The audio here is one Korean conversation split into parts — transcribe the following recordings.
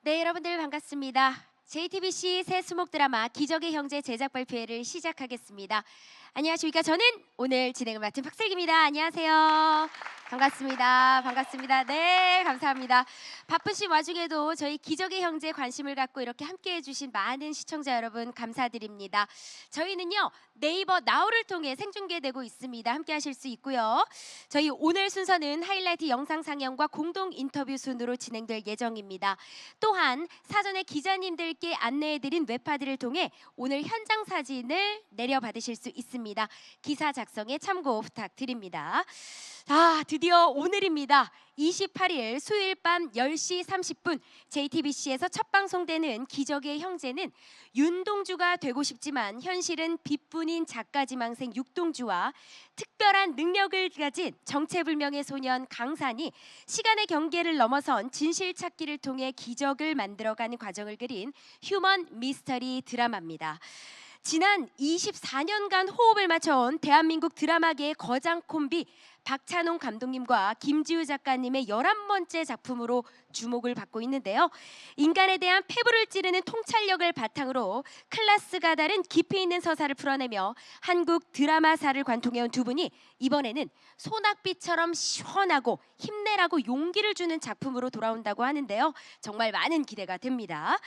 네, 여러분들 반갑습니다. JTBC 새 수목 드라마 기적의 형제 제작 발표회를 시작하겠습니다. 안녕하십니까? 저는 오늘 진행을 맡은 박슬기입니다. 안녕하세요. 반갑습니다. 반갑습니다. 네, 감사합니다. 바쁘신 와중에도 저희 기적의 형제 관심을 갖고 이렇게 함께해 주신 많은 시청자 여러분 감사드립니다. 저희는요, 네이버 나우를 통해 생중계되고 있습니다. 함께 하실 수 있고요. 저희 오늘 순서는 하이라이트 영상 상영과 공동 인터뷰 순으로 진행될 예정입니다. 또한 사전에 기자님들께 안내해드린 웹파드를 통해 오늘 현장 사진을 내려받으실 수 있습니다. 기사 작성에 참고 부탁드립니다. 드디어 오늘입니다. 28일 수요일 밤 10시 30분 JTBC에서 첫 방송되는 기적의 형제는 윤동주가 되고 싶지만 현실은 빚뿐인 작가지망생 육동주와 특별한 능력을 가진 정체불명의 소년 강산이 시간의 경계를 넘어선 진실 찾기를 통해 기적을 만들어가는 과정을 그린 휴먼 미스터리 드라마입니다. 지난 24년간 호흡을 맞춰온 대한민국 드라마계의 거장 콤비 박찬홍 감독님과 김지우 작가님의 11번째 작품으로 주목을 받고 있는데요. 인간에 대한 폐부를 찌르는 통찰력을 바탕으로 클래스가 다른 깊이 있는 서사를 풀어내며 한국 드라마사를 관통해온 두 분이 이번에는 소낙비처럼 시원하고 힘내라고 용기를 주는 작품으로 돌아온다고 하는데요. 정말 많은 기대가 됩니다.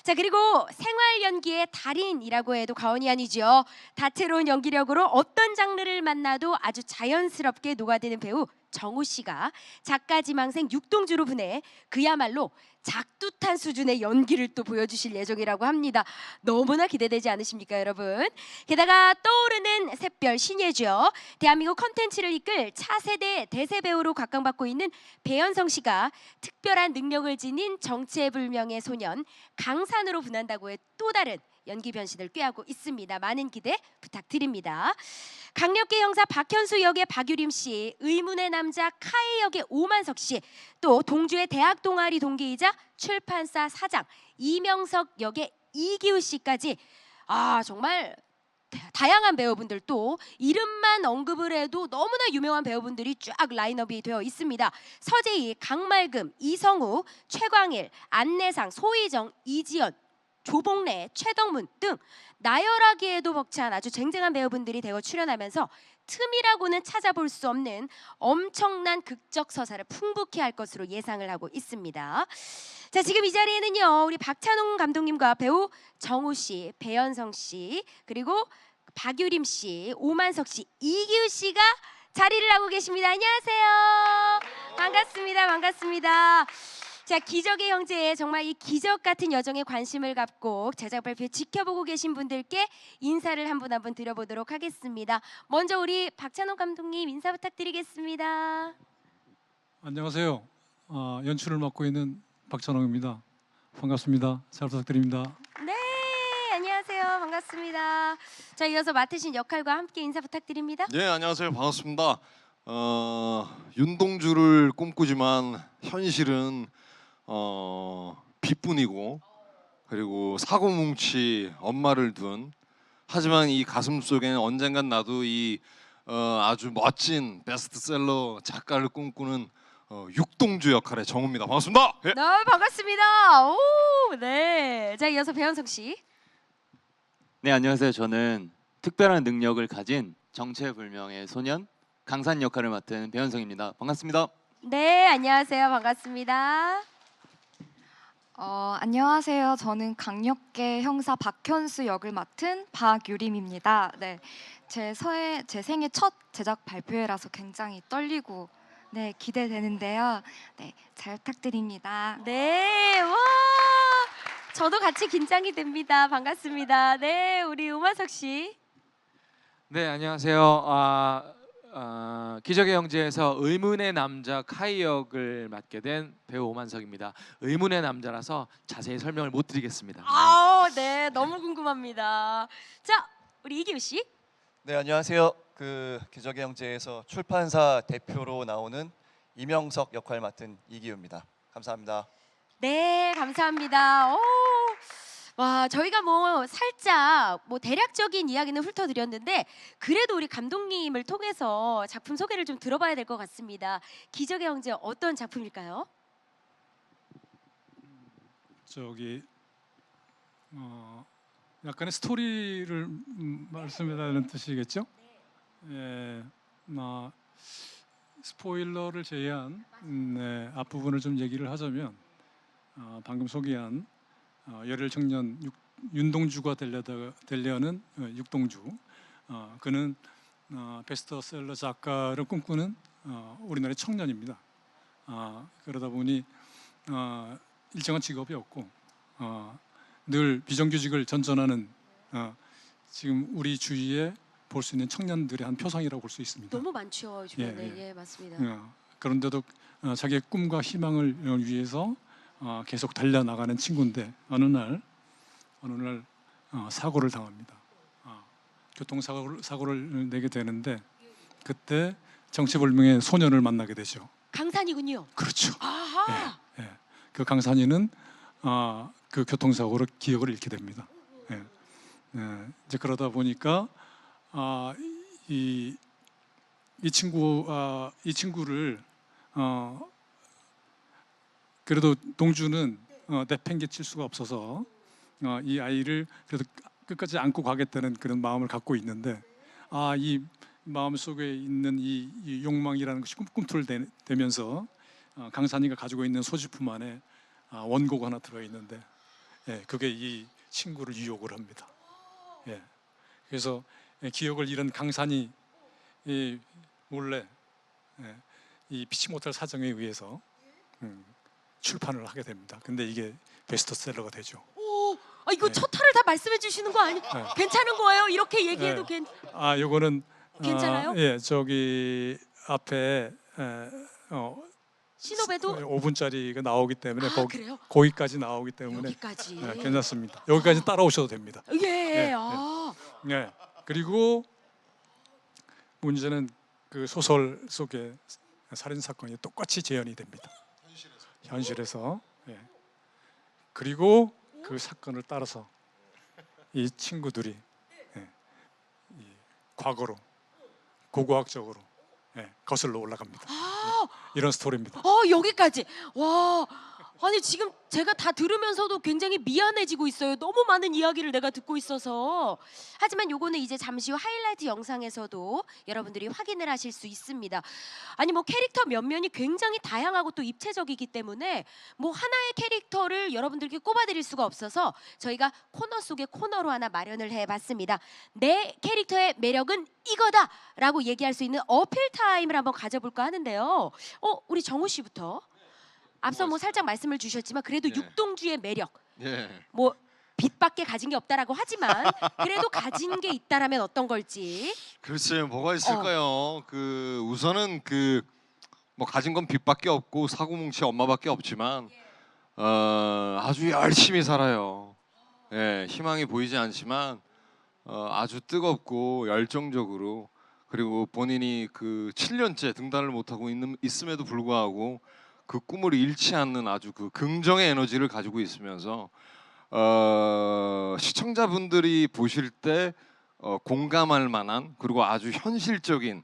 자, 그리고 생활 연기의 달인이라고 해도 과언이 아니죠. 다채로운 연기력으로 어떤 장르를 만나도 아주 자연스럽게 녹아드는 배우 정우 씨가 작가지망생 육동주로 분해 그야말로 작두탄 수준의 연기를 또 보여주실 예정이라고 합니다. 너무나 기대되지 않으십니까, 여러분? 게다가 떠오르는 샛별 신예죠. 대한민국 컨텐츠를 이끌 차세대 대세 배우로 각광받고 있는 배현성 씨가 특별한 능력을 지닌 정체불명의 소년 강산으로 분한다고 해 또 다른 연기 변신을 꾀하고 있습니다. 많은 기대 부탁드립니다. 강력계 형사 박현수 역의 박유림 씨, 의문의 남자 카이 역의 오만석 씨, 또 동주의 대학 동아리 동기이자 출판사 사장 이명석 역의 이기우 씨까지 정말 다양한 배우분들, 또 이름만 언급을 해도 너무나 유명한 배우분들이 쫙 라인업이 되어 있습니다. 서재희, 강말금, 이성우, 최광일, 안내상, 소희정, 이지연, 조봉래, 최덕문 등 나열하기에도 벅찬 아주 쟁쟁한 배우분들이 대거 출연하면서 틈이라고는 찾아볼 수 없는 엄청난 극적 서사를 풍부케 할 것으로 예상을 하고 있습니다. 자, 지금 이 자리에는요, 우리 박찬홍 감독님과 배우 정우 씨, 배현성 씨, 그리고 박유림 씨, 오만석 씨, 이기우 씨가 자리를 하고 계십니다. 안녕하세요. 반갑습니다. 반갑습니다. 자, 기적의 형제에 정말 이 기적 같은 여정에 관심을 갖고 제작 발표 지켜보고 계신 분들께 인사를 한 분 한 분 드려보도록 하겠습니다. 먼저 우리 박찬홍 감독님 인사 부탁드리겠습니다. 안녕하세요. 연출을 맡고 있는 박찬홍입니다. 반갑습니다. 잘 부탁드립니다. 네, 안녕하세요. 반갑습니다. 자, 이어서 맡으신 역할과 함께 인사 부탁드립니다. 네, 안녕하세요. 반갑습니다. 윤동주를 꿈꾸지만 현실은 빚뿐이고, 그리고 사고뭉치 엄마를 둔, 하지만 이 가슴 속에는 언젠간 나도 이 아주 멋진 베스트셀러 작가를 꿈꾸는 육동주 역할의 정우입니다. 반갑습니다. 예. 네, 반갑습니다. 오, 네. 자, 이어서 배현성 씨. 네, 안녕하세요. 저는 특별한 능력을 가진 정체불명의 소년 강산 역할을 맡은 배현성입니다. 반갑습니다. 네, 안녕하세요. 반갑습니다. 안녕하세요. 저는 강력계 형사 박현수 역을 맡은 박유림입니다. 네, 제 생애 첫 제작 발표회라서 굉장히 떨리고 기대되는데요. 네, 잘 부탁드립니다. 네, 와, 저도 같이 긴장이 됩니다. 반갑습니다. 네, 우리 오만석 씨. 네, 안녕하세요. 기적의 형제에서 의문의 남자 카이 역을 맡게 된 배우 오만석입니다. 의문의 남자라서 자세히 설명을 못 드리겠습니다. 네, 너무 궁금합니다. 자, 우리 이기우 씨. 네, 안녕하세요. 기적의 형제에서 출판사 대표로 나오는 이명석 역할 맡은 이기우입니다. 감사합니다. 네, 감사합니다. 와, 저희가 살짝 대략적인 이야기는 훑어드렸는데 그래도 우리 감독님을 통해서 작품 소개를 좀 들어봐야 될 것 같습니다. 기적의 형제 어떤 작품일까요? 저기 약간의 스토리를 말씀해달라는 뜻이겠죠? 예, 스포일러를 제외한 네, 앞부분을 좀 얘기를 하자면 방금 소개한 열혈 청년 윤동주가 되려는 육동주, 그는 베스트셀러 작가를 꿈꾸는 우리나라의 청년입니다. 그러다 보니 일정한 직업이 없고 늘 비정규직을 전전하는 지금 우리 주위에 볼 수 있는 청년들의 한 표상이라고 볼 수 있습니다. 너무 많죠 주변에. 예. 예, 맞습니다. 그런데도 자기의 꿈과 희망을 위해서 계속 달려나가는 친구인데 어느 날 사고를 당합니다. 교통사고를 내게 되는데 그때 정체불명의 소년을 만나게 되죠. 강산이군요. 그렇죠. 아하. 예. 그 강산이는 그 교통사고로 기억을 잃게 됩니다. 이제 그러다 보니까 이 친구를 그래도 동주는 내팽개칠 수가 없어서 이 아이를 그래도 끝까지 안고 가겠다는 그런 마음을 갖고 있는데 이 마음 속에 있는 이 욕망이라는 것이 꿈틀대면서 강산이가 가지고 있는 소지품 안에 원고가 하나 들어 있는데 그게 이 친구를 유혹을 합니다. 그래서 기억을 잃은 강산이 몰래 이 피치 못할 사정에 의해서 출판을 하게 됩니다. 근데 이게 베스트셀러가 되죠. 오, 이거 네. 첫 화를 다 말씀해 주시는 거 아니? 네. 괜찮은 거예요? 이렇게 얘기해도 요거는 괜찮아요? 예, 저기 앞에 신호배도 5분짜리가 나오기 때문에 그래요? 거기까지 나오기 때문에 여기까지. 괜찮습니다. 여기까지 따라오셔도 됩니다. 예. 예. 아. 예. 그리고 문제는 그 소설 속에 살인 사건이 똑같이 재현이 됩니다. 현실에서. 예. 그리고 그 사건을 따라서 이 친구들이 이 과거로 고고학적으로 거슬러 올라갑니다. 이런 스토리입니다. 여기까지. 와. 아니 지금 제가 다 들으면서도 굉장히 미안해지고 있어요. 너무 많은 이야기를 내가 듣고 있어서. 하지만 요거는 이제 잠시 후 하이라이트 영상에서도 여러분들이 확인을 하실 수 있습니다. 아니 뭐 캐릭터 면면이 굉장히 다양하고 또 입체적이기 때문에 뭐 하나의 캐릭터를 여러분들께 꼽아드릴 수가 없어서 저희가 코너 속의 코너로 하나 마련을 해봤습니다. 내 캐릭터의 매력은 이거다라고 얘기할 수 있는 어필 타임을 한번 가져볼까 하는데요. 우리 정우 씨부터. 앞서 뭐 살짝 말씀을 주셨지만 그래도 예. 육동주의 매력 예. 뭐 빛밖에 가진 게 없다라고 하지만 그래도 가진 게 있다라면 어떤 걸지. 글쎄요, 뭐가 있을까요? 우선은 뭐 가진 건 빚밖에 없고 사고뭉치 엄마밖에 없지만 아주 열심히 살아요. 예, 희망이 보이지 않지만 아주 뜨겁고 열정적으로, 그리고 본인이 7년째 등단을 못하고 있음에도 불구하고 그 꿈을 잃지 않는 아주 긍정의 에너지를 가지고 있으면서 시청자분들이 보실 때 공감할 만한, 그리고 아주 현실적인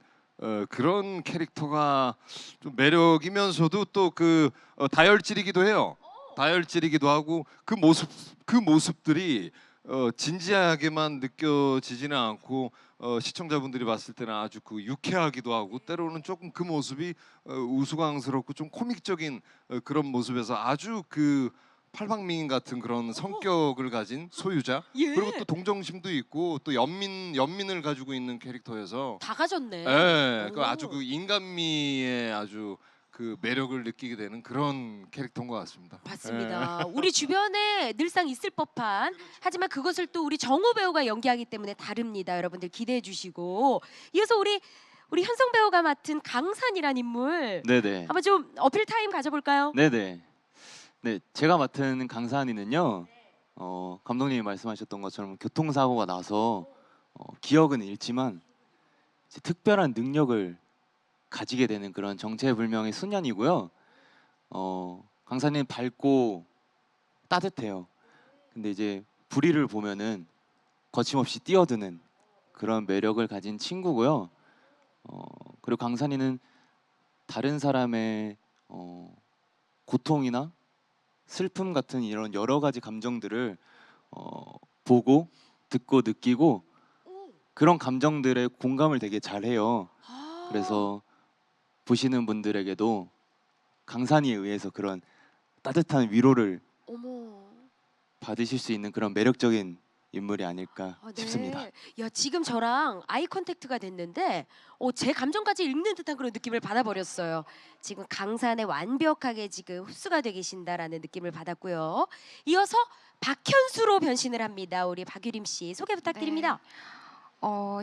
그런 캐릭터가 좀 매력이면서도 또 다혈질이기도 해요. 다혈질이기도 하고 그 모습들이 진지하게만 느껴지지는 않고 시청자분들이 봤을 때는 아주 유쾌하기도 하고, 때로는 조금 그 모습이 우스꽝스럽고 좀 코믹적인 그런 모습에서 아주 팔방미인 같은 그런 성격을 가진 소유자, 예. 그리고 또 동정심도 있고 또 연민을 가지고 있는 캐릭터여서 다 가졌네. 예, 오. 아주 인간미의 아주 매력을 느끼게 되는 그런 캐릭터인 것 같습니다. 맞습니다. 우리 주변에 늘상 있을 법한, 하지만 그것을 또 우리 정우 배우가 연기하기 때문에 다릅니다. 여러분들 기대해 주시고, 이어서 우리 현성 배우가 맡은 강산이란 인물 네네. 한번 좀 어필 타임 가져볼까요? 네네. 네, 제가 맡은 강산이는요. 감독님이 말씀하셨던 것처럼 교통사고가 나서 기억은 잃지만 이제 특별한 능력을 가지게 되는 그런 정체불명의 소년이고요. 강산이는 밝고 따뜻해요. 근데 이제 불의를 보면은 거침없이 뛰어드는 그런 매력을 가진 친구고요. 그리고 강산이는 다른 사람의 고통이나 슬픔 같은 이런 여러 가지 감정들을 보고 듣고 느끼고 그런 감정들에 공감을 되게 잘해요. 아. 그래서 보시는 분들에게도 강산이에 의해서 그런 따뜻한 위로를 어머. 받으실 수 있는 그런 매력적인 인물이 아닐까 아, 네. 싶습니다. 야, 지금 저랑 아이 컨택트가 됐는데 제 감정까지 읽는 듯한 그런 느낌을 받아버렸어요. 지금 강산에 완벽하게 지금 흡수가 돼 계신다라는 느낌을 받았고요. 이어서 박현수로 변신을 합니다. 우리 박유림 씨 소개 부탁드립니다.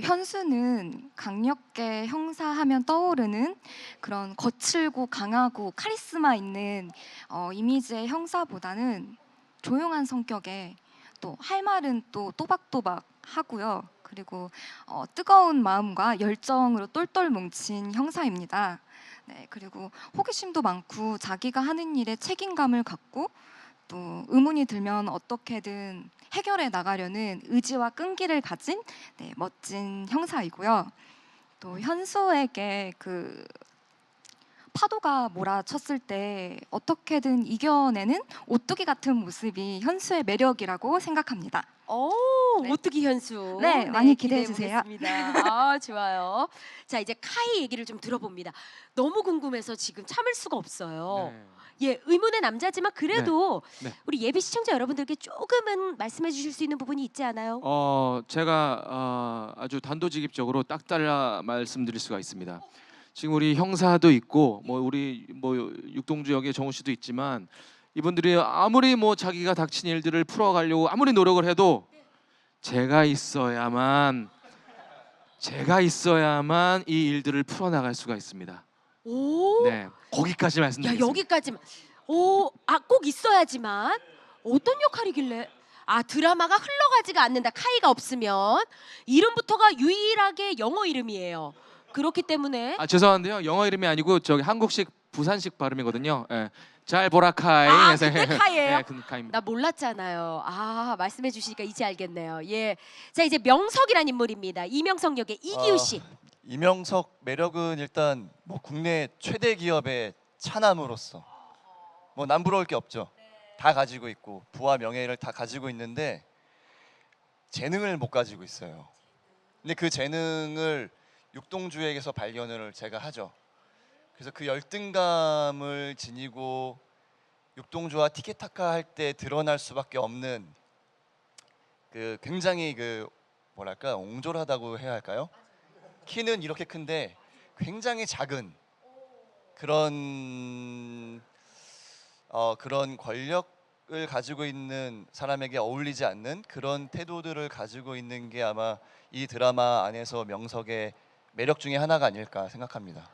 현수는 강력계 형사하면 떠오르는 그런 거칠고 강하고 카리스마 있는 이미지의 형사보다는 조용한 성격에 또 할 말은 또 또박또박 하고요. 그리고 뜨거운 마음과 열정으로 똘똘 뭉친 형사입니다. 네, 그리고 호기심도 많고 자기가 하는 일에 책임감을 갖고 또 의문이 들면 어떻게든 해결해 나가려는 의지와 끈기를 가진 멋진 형사이고요. 또 현수에게 그 파도가 몰아쳤을 때 어떻게든 이겨내는 오뚜기 같은 모습이 현수의 매력이라고 생각합니다. 네. 오뚜기 현수. 네, 많이 기대해 주세요. 보겠습니다. 아, 좋아요. 자, 이제 카이 얘기를 좀 들어봅니다. 너무 궁금해서 지금 참을 수가 없어요. 네. 예, 의문의 남자지만 그래도 네. 우리 예비 시청자 여러분들께 조금은 말씀해 주실 수 있는 부분이 있지 않아요? 제가 아주 단도직입적으로 딱 잘라 말씀드릴 수가 있습니다. 지금 우리 형사도 있고 우리 육동주 역의 정우 씨도 있지만 이분들이 아무리 자기가 닥친 일들을 풀어가려고 아무리 노력을 해도 제가 있어야만 이 일들을 풀어나갈 수가 있습니다. 오. 네, 거기까지 야, 말씀드리겠습니다. 여기까지만. 꼭 있어야지만 어떤 역할이길래? 드라마가 흘러가지가 않는다. 카이가 없으면 이름부터가 유일하게 영어 이름이에요. 그렇기 때문에 죄송한데요, 영어 이름이 아니고 저기 한국식 부산식 발음이거든요. 예. 잘 보라 카이. 근데 카이예요? 네, 그 카이입니다. 나 몰랐잖아요. 말씀해 주시니까 이제 알겠네요. 예. 자, 이제 명석이란 인물입니다. 이명석 역의 이기우 씨. 이명석 매력은 일단 국내 최대 기업의 차남으로서 남부러울 게 없죠. 다 가지고 있고 부와 명예를 다 가지고 있는데 재능을 못 가지고 있어요. 근데 그 재능을 육동주에게서 발견을 제가 하죠. 그래서 그 열등감을 지니고 육동주와 티키타카 할 때 드러날 수밖에 없는 그 굉장히 뭐랄까 옹졸하다고 해야 할까요? 키는 이렇게 큰데 굉장히 작은 그런 권력을 가지고 있는 사람에게 어울리지 않는 그런 태도들을 가지고 있는 게 아마 이 드라마 안에서 명석의 매력 중에 하나가 아닐까 생각합니다.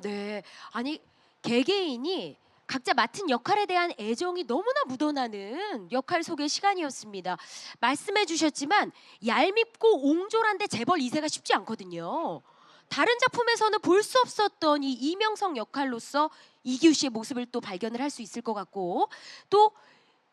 네. 아니, 개개인이 각자 맡은 역할에 대한 애정이 너무나 묻어나는 역할 소개 시간이었습니다. 말씀해 주셨지만 얄밉고 옹졸한데 재벌 2세가 쉽지 않거든요. 다른 작품에서는 볼 수 없었던 이 이명석 역할로서 이기우 씨의 모습을 또 발견을 할 수 있을 것 같고, 또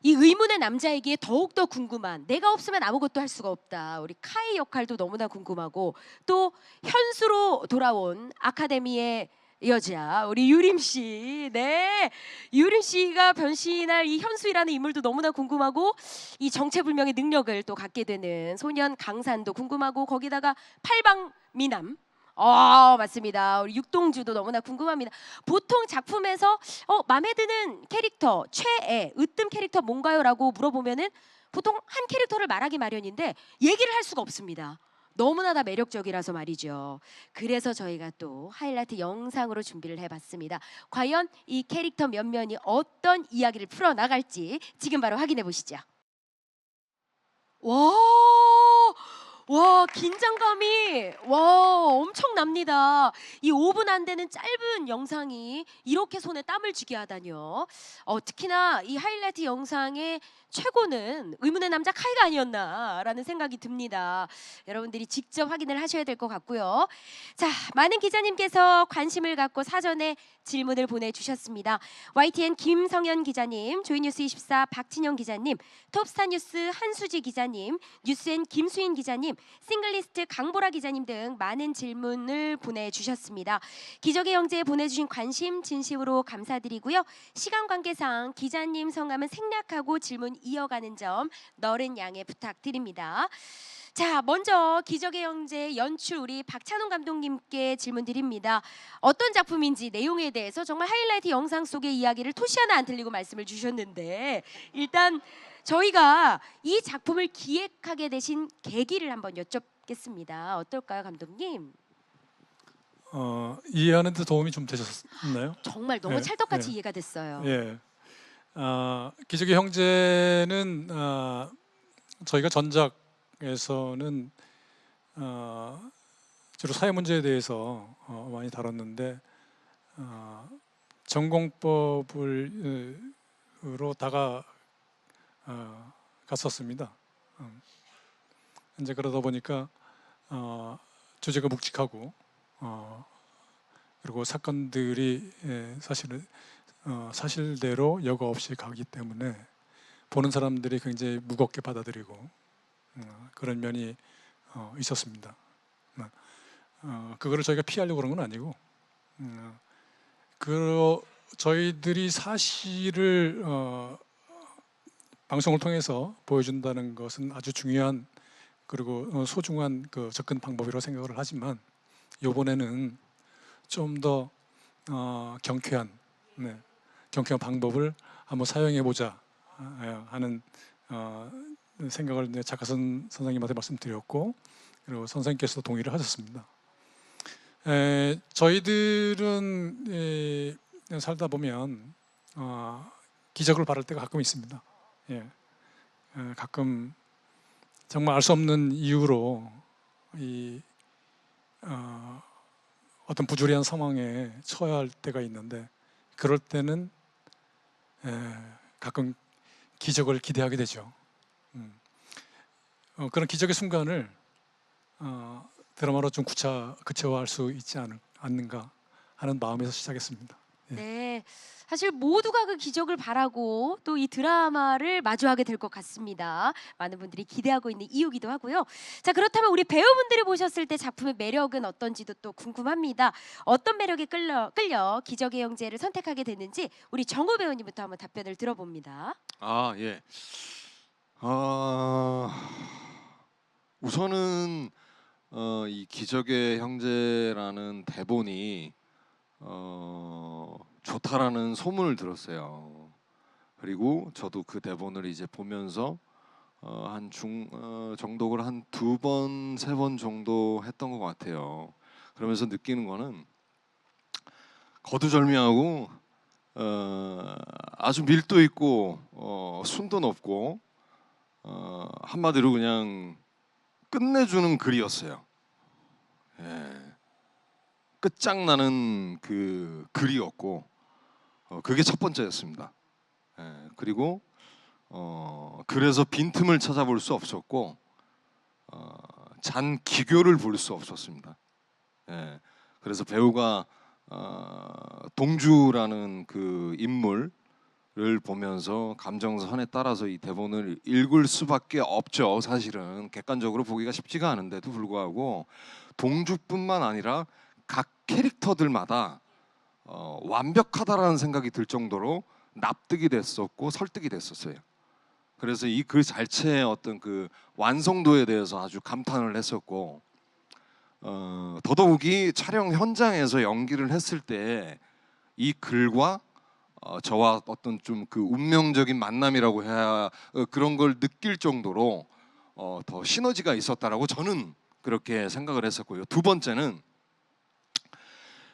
이 의문의 남자에게 더욱더 궁금한, 내가 없으면 아무것도 할 수가 없다, 우리 카이 역할도 너무나 궁금하고, 또 현수로 돌아온 아카데미의 여자 우리 유림 씨. 네, 유림 씨가 변신할 이 현수이라는 인물도 너무나 궁금하고, 이 정체불명의 능력을 또 갖게 되는 소년 강산도 궁금하고, 거기다가 팔방미남 맞습니다. 우리 육동주도 너무나 궁금합니다. 보통 작품에서 마음에 드는 캐릭터, 최애, 으뜸 캐릭터 뭔가요?라고 물어보면은 보통 한 캐릭터를 말하기 마련인데 얘기를 할 수가 없습니다. 너무나 다 매력적이라서 말이죠. 그래서 저희가 또 하이라이트 영상으로 준비를 해봤습니다. 과연 이 캐릭터 면면이 어떤 이야기를 풀어나갈지 지금 바로 확인해 보시죠. 와, 긴장감이 엄청납니다. 이 5분 안 되는 짧은 영상이 이렇게 손에 땀을 쥐게 하다니요. 특히나 이 하이라이트 영상의 최고는 의문의 남자 카이가 아니었나라는 생각이 듭니다. 여러분들이 직접 확인을 하셔야 될 것 같고요. 자, 많은 기자님께서 관심을 갖고 사전에 질문을 보내주셨습니다. YTN 김성현 기자님, 조이뉴스24 박진영 기자님, 톱스타뉴스 한수지 기자님, 뉴스N 김수인 기자님, 싱글리스트 강보라 기자님 등 많은 질문을 보내주셨습니다. 기적의 형제에 보내주신 관심 진심으로 감사드리고요. 시간 관계상 기자님 성함은 생략하고 질문 이어가는 점 너른 양해 부탁드립니다. 자, 먼저 기적의 형제 연출 우리 박찬욱 감독님께 질문 드립니다. 어떤 작품인지 내용에 대해서 정말 하이라이트 영상 속의 이야기를 토시 하나 안 틀리고 말씀을 주셨는데 일단 저희가 이 작품을 기획하게 되신 계기를 한번 여쭙겠습니다. 어떨까요, 감독님? 이해하는 데 도움이 좀 되셨나요? 정말 너무 네, 찰떡같이 네. 이해가 됐어요. 예. 기적의 형제는 저희가 전작에서는 주로 사회 문제에 대해서 많이 다뤘는데 전공법으로 갔었습니다. 이제 그러다 보니까 주제가 묵직하고 그리고 사건들이 사실은 사실대로 여과 없이 가기 때문에 보는 사람들이 굉장히 무겁게 받아들이고 그런 면이 있었습니다. 그거를 저희가 피하려고 그런 건 아니고 저희들이 사실을 방송을 통해서 보여준다는 것은 아주 중요한 그리고 소중한 그 접근 방법이라고 생각을 하지만 이번에는 좀 더 경쾌한 방법을 한번 사용해 보자 하는 생각을 작가선 선생님한테 말씀드렸고 그리고 선생님께서도 동의를 하셨습니다. 저희들은 살다 보면 기적을 바랄 때가 가끔 있습니다. 예. 가끔 정말 알 수 없는 이유로 어떤 부조리한 상황에 처해야 할 때가 있는데 그럴 때는 가끔 기적을 기대하게 되죠. 그런 기적의 순간을 드라마로 좀 구체화할 수 있지 않는가 하는 마음에서 시작했습니다. 예. 네, 사실 모두가 그 기적을 바라고 또 이 드라마를 마주하게 될 것 같습니다. 많은 분들이 기대하고 있는 이유기도 하고요. 자, 그렇다면 우리 배우분들이 보셨을 때 작품의 매력은 어떤지도 또 궁금합니다. 어떤 매력에 끌려 기적의 형제를 선택하게 됐는지 우리 정우 배우님부터 한번 답변을 들어봅니다. 예. 우선은 이 기적의 형제라는 대본이 좋다라는 소문을 들었어요. 그리고 저도 그 대본을 이제 보면서 정독을 한 2번, 3번 정도 했던 것 같아요. 그러면서 느끼는 거는 거두절미하고 아주 밀도 있고 순도 높고 한마디로 그냥 끝내주는 글이었어요. 예. 끝장나는 그 글이었고 그게 첫 번째였습니다. 예. 그리고 그래서 빈틈을 찾아볼 수 없었고 잔 기교를 볼 수 없었습니다. 예. 그래서 배우가 동주라는 그 인물을 보면서 감정선에 따라서 이 대본을 읽을 수밖에 없죠. 사실은 객관적으로 보기가 쉽지가 않은데도 불구하고 동주뿐만 아니라 각 캐릭터들마다 완벽하다라는 생각이 들 정도로 납득이 됐었고 설득이 됐었어요. 그래서 이 글 자체의 어떤 그 완성도에 대해서 아주 감탄을 했었고 더더욱이 촬영 현장에서 연기를 했을 때 이 글과 저와 어떤 좀 그 운명적인 만남이라고 해야 그런 걸 느낄 정도로 더 시너지가 있었다라고 저는 그렇게 생각을 했었고요. 두 번째는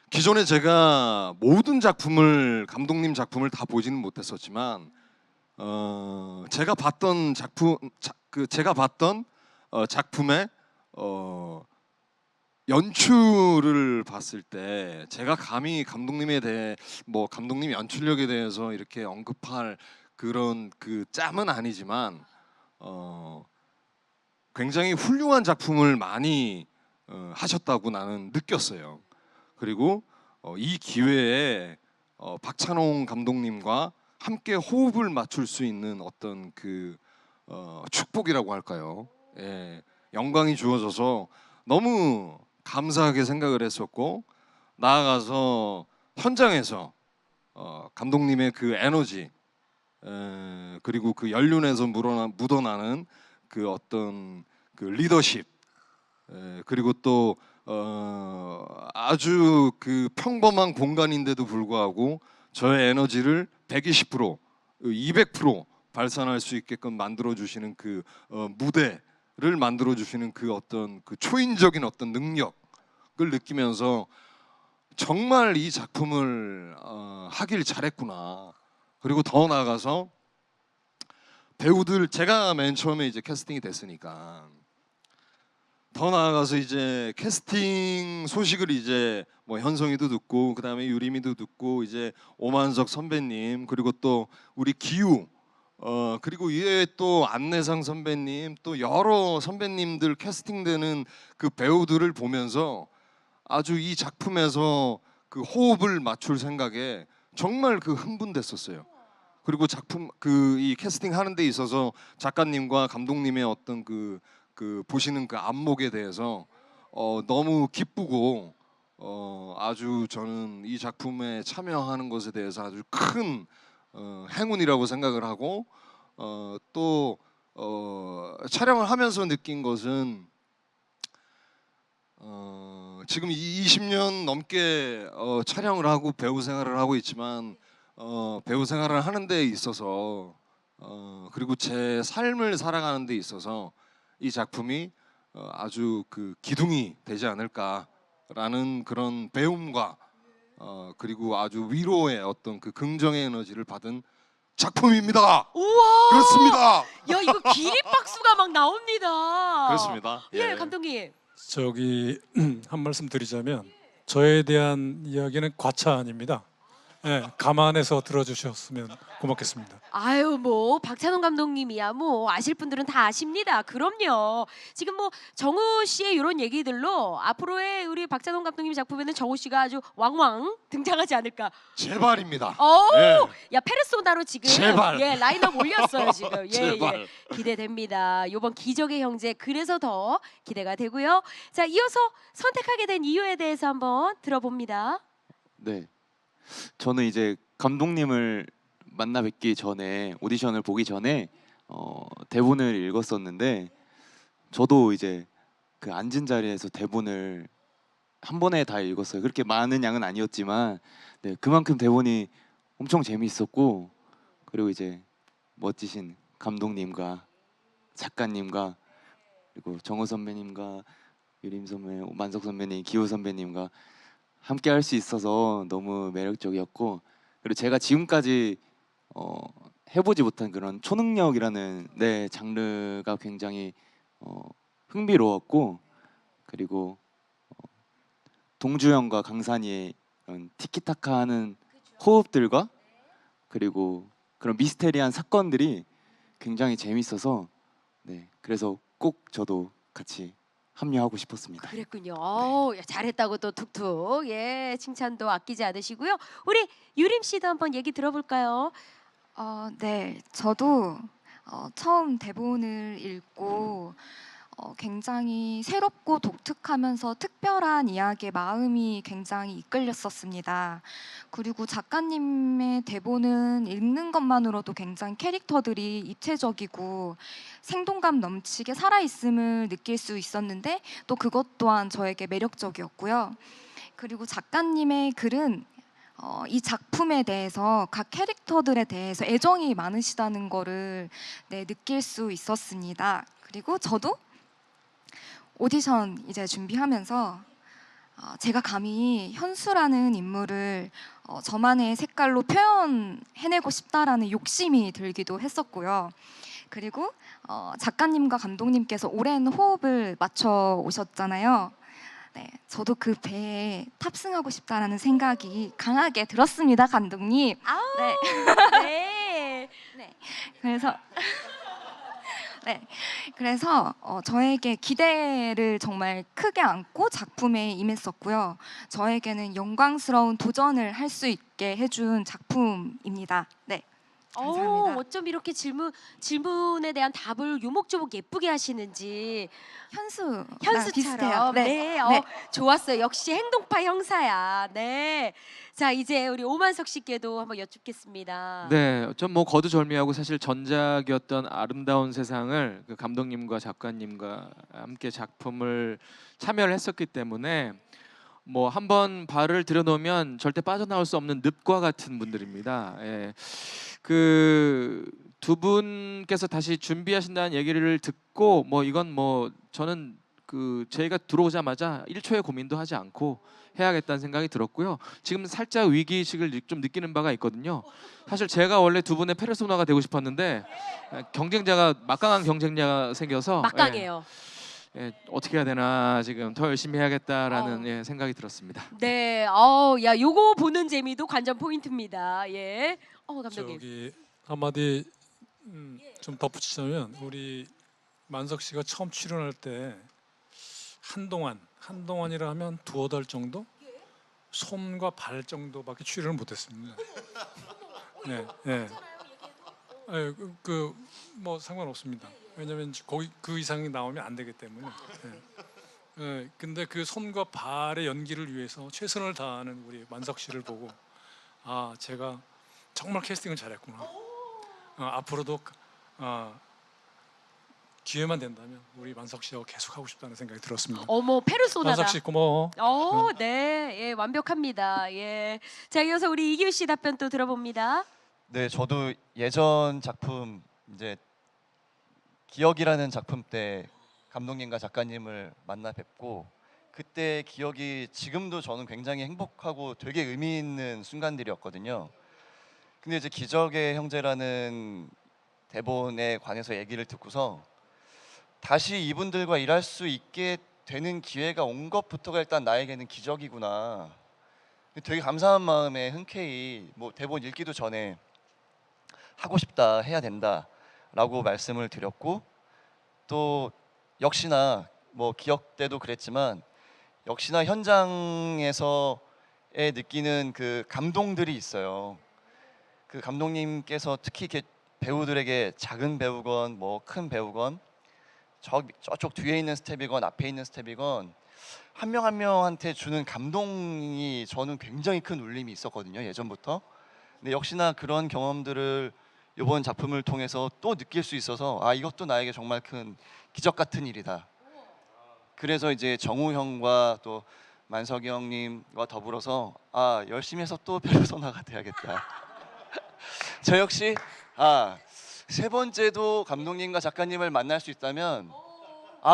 기존에 제가 모든 작품을 감독님 작품을 다 보지는 못했었지만 제가 봤던 작품의 연출을 봤을 때 제가 감히 감독님에 대해 감독님 연출력에 대해서 이렇게 언급할 그런 그 짬은 아니지만 굉장히 훌륭한 작품을 많이 하셨다고 나는 느꼈어요. 그리고 이 기회에 박찬홍 감독님과 함께 호흡을 맞출 수 있는 어떤 그 축복이라고 할까요? 예. 영광이 주어져서 너무 감사하게 생각을 했었고, 나아가서 현장에서 감독님의 그 에너지, 그리고 그 연륜에서 묻어나는 그 어떤 그 리더십, 그리고 또 아주 그 평범한 공간인데도 불구하고 저의 에너지를 120%, 200% 발산할 수 있게끔 만들어 주시는 그 무대를 만들어 주시는 그 어떤 그 초인적인 어떤 능력을 느끼면서 정말 이 작품을 하길 잘했구나. 그리고 더 나아가서 배우들, 제가 맨 처음에 이제 캐스팅이 됐으니까 더 나아가서 이제 캐스팅 소식을 이제 뭐 현성이도 듣고, 그다음에 유림이도 듣고, 이제 오만석 선배님, 그리고 또 우리 기우, 그리고 이외에 또 안내상 선배님, 또 여러 선배님들 캐스팅되는 그 배우들을 보면서 아주 이 작품에서 그 호흡을 맞출 생각에 정말 그 흥분됐었어요. 그리고 작품 그 이 캐스팅 하는 데 있어서 작가님과 감독님의 어떤 그 보시는 그 안목에 대해서 너무 기쁘고, 아주 저는 이 작품에 참여하는 것에 대해서 아주 큰 행운이라고 생각을 하고, 또 촬영을 하면서 느낀 것은 지금 20년 넘게 촬영을 하고 배우 생활을 하고 있지만, 배우 생활을 하는 데 있어서 그리고 제 삶을 살아가는 데 있어서 이 작품이 아주 그 기둥이 되지 않을까라는 그런 배움과 그리고 아주 위로의 어떤 그 긍정의 에너지를 받은 작품입니다. 우와. 그렇습니다. 야, 이거 기립박수가 막 나옵니다. 그렇습니다. 예, 감독님. 저기 한 말씀 드리자면 저에 대한 이야기는 과찬입니다. 예, 감안해서 들어주셨으면 고맙겠습니다. 아유, 뭐 박찬원 감독님이야 뭐 아실 분들은 다 아십니다. 그럼요. 지금 뭐 정우 씨의 이런 얘기들로 앞으로의 우리 박찬원 감독님 작품에는 정우 씨가 아주 왕왕 등장하지 않을까. 제발입니다. 야, 페르소나로 지금 제발. 예, 라인업 올렸어요 지금. 예, 제발. 예. 기대됩니다. 이번 기적의 형제 그래서 더 기대가 되고요. 자, 이어서 선택하게 된 이유에 대해서 한번 들어봅니다. 네, 저는 이제 감독님을 만나 뵙기 전에, 오디션을 보기 전에 대본을 읽었었는데, 저도 이제 그 앉은 자리에서 대본을 한 번에 다 읽었어요. 그렇게 많은 양은 아니었지만, 네, 그만큼 대본이 엄청 재미있었고, 그리고 이제 멋지신 감독님과 작가님과 그리고 정호 선배님과 유림 선배, 만석 선배님, 기호 선배님과 함께 할 수 있어서 너무 매력적이었고, 그리고 제가 지금까지 해보지 못한 그런 초능력이라는 장르가 굉장히 흥미로웠고, 그리고 동주영과 강산이의 그런 티키타카하는 호흡들과 그리고 그런 미스테리한 사건들이 굉장히 재밌어서, 네, 그래서 꼭 저도 같이 합류하고 싶었습니다. 그랬군요. 야, 잘했다고 또 툭툭 예 칭찬도 아끼지 않으시고요. 우리 유림 씨도 한번 얘기 들어볼까요? 네, 저도 처음 대본을 읽고 굉장히 새롭고 독특하면서 특별한 이야기에 마음이 굉장히 이끌렸었습니다. 그리고 작가님의 대본은 읽는 것만으로도 굉장히 캐릭터들이 입체적이고 생동감 넘치게 살아있음을 느낄 수 있었는데, 또 그것 또한 저에게 매력적이었고요. 그리고 작가님의 글은 이 작품에 대해서 각 캐릭터들에 대해서 애정이 많으시다는 거를 느낄 수 있었습니다. 그리고 저도 오디션 이제 준비하면서 제가 감히 현수라는 인물을 저만의 색깔로 표현해내고 싶다라는 욕심이 들기도 했었고요. 그리고 작가님과 감독님께서 오랜 호흡을 맞춰 오셨잖아요. 네, 저도 그 배에 탑승하고 싶다라는 생각이 강하게 들었습니다, 감독님. 아우, 네. 네. 네. 그래서 네, 그래서 저에게 기대를 정말 크게 안고 작품에 임했었고요. 저에게는 영광스러운 도전을 할 수 있게 해준 작품입니다. 네. 감사합니다. 어쩜 이렇게 질문에 대한 답을 요목조목 예쁘게 하시는지. 현수랑 현수처럼. 비슷해요. 네. 네. 네. 좋았어요. 역시 행동파 형사야. 네. 자, 이제 우리 오만석 씨께도 한번 여쭙겠습니다. 네, 좀 뭐 거두절미하고 사실 전작이었던 아름다운 세상을 그 감독님과 작가님과 함께 작품을 참여를 했었기 때문에 뭐 한번 발을 들여놓으면 절대 빠져나올 수 없는 늪과 같은 분들입니다. 예. 그 두 분께서 다시 준비하신다는 얘기를 듣고 뭐 이건 뭐 저는 그 저희가 들어오자마자 1초의 고민도 하지 않고 해야겠다는 생각이 들었고요. 지금 살짝 위기의식을 좀 느끼는 바가 있거든요. 사실 제가 원래 두 분의 페르소나가 되고 싶었는데 경쟁자가 막강한 경쟁자가 생겨서 막강해요. 어떻게 해야 되나 지금 더 열심히 해야겠다라는 생각이 들었습니다. 네. 야, 요거 보는 재미도 관전 포인트입니다. 예. 감독님. 저기 한마디 좀 덧붙이자면 우리 만석 씨가 처음 출연할 때 한동안이라 하면 두어 달 정도 손과 발 정도밖에 출연을 못했습니다. 네, 네. 그뭐 상관없습니다. 왜냐하면 거기 그 이상이 나오면 안 되기 때문에. 네. 네, 근데 그 손과 발의 연기를 위해서 최선을 다하는 우리 만석 씨를 보고 아, 제가 정말 캐스팅을 잘했구나. 앞으로도 기회만 된다면 우리 만석 씨하고 계속 하고 싶다는 생각이 들었습니다. 페르소나다. 만석 씨 고마워. 네. 예, 완벽합니다. 예. 자, 이어서 우리 이규 씨 답변 또 들어봅니다. 네, 저도 예전 작품 이제 기억이라는 작품 때 감독님과 작가님을 만나 뵙고 그때 기억이 지금도 저는 굉장히 행복하고 되게 의미 있는 순간들이었거든요. 근데 이제 기적의 형제라는 대본에 관해서 얘기를 듣고서 다시 이분들과 일할 수 있게 되는 기회가 온 것부터가 일단 나에게는 기적이구나. 되게 감사한 마음에 흔쾌히 뭐 대본 읽기도 전에 하고 싶다, 해야 된다라고 말씀을 드렸고 또 역시나 뭐 기억 때도 그랬지만 역시나 현장에서의 느끼는 그 감동들이 있어요. 그 감독님께서 특히 이렇게 배우들에게 작은 배우건 뭐 큰 배우건 저쪽 뒤에 있는 스텝이건 앞에 있는 스텝이건 한 명 한 명한테 주는 감동이 저는 굉장히 큰 울림이 있었거든요, 예전부터. 근데 역시나 그런 경험들을 이번 작품을 통해서 또 느낄 수 있어서 아, 이것도 나에게 정말 큰 기적 같은 일이다. 그래서 이제 정우 형과 또 만석이 형님과 더불어서 아, 열심히 해서 또 페르소나가 돼야겠다. 저 역시 세 번째도 감독님과 작가님을 만날 수 있다면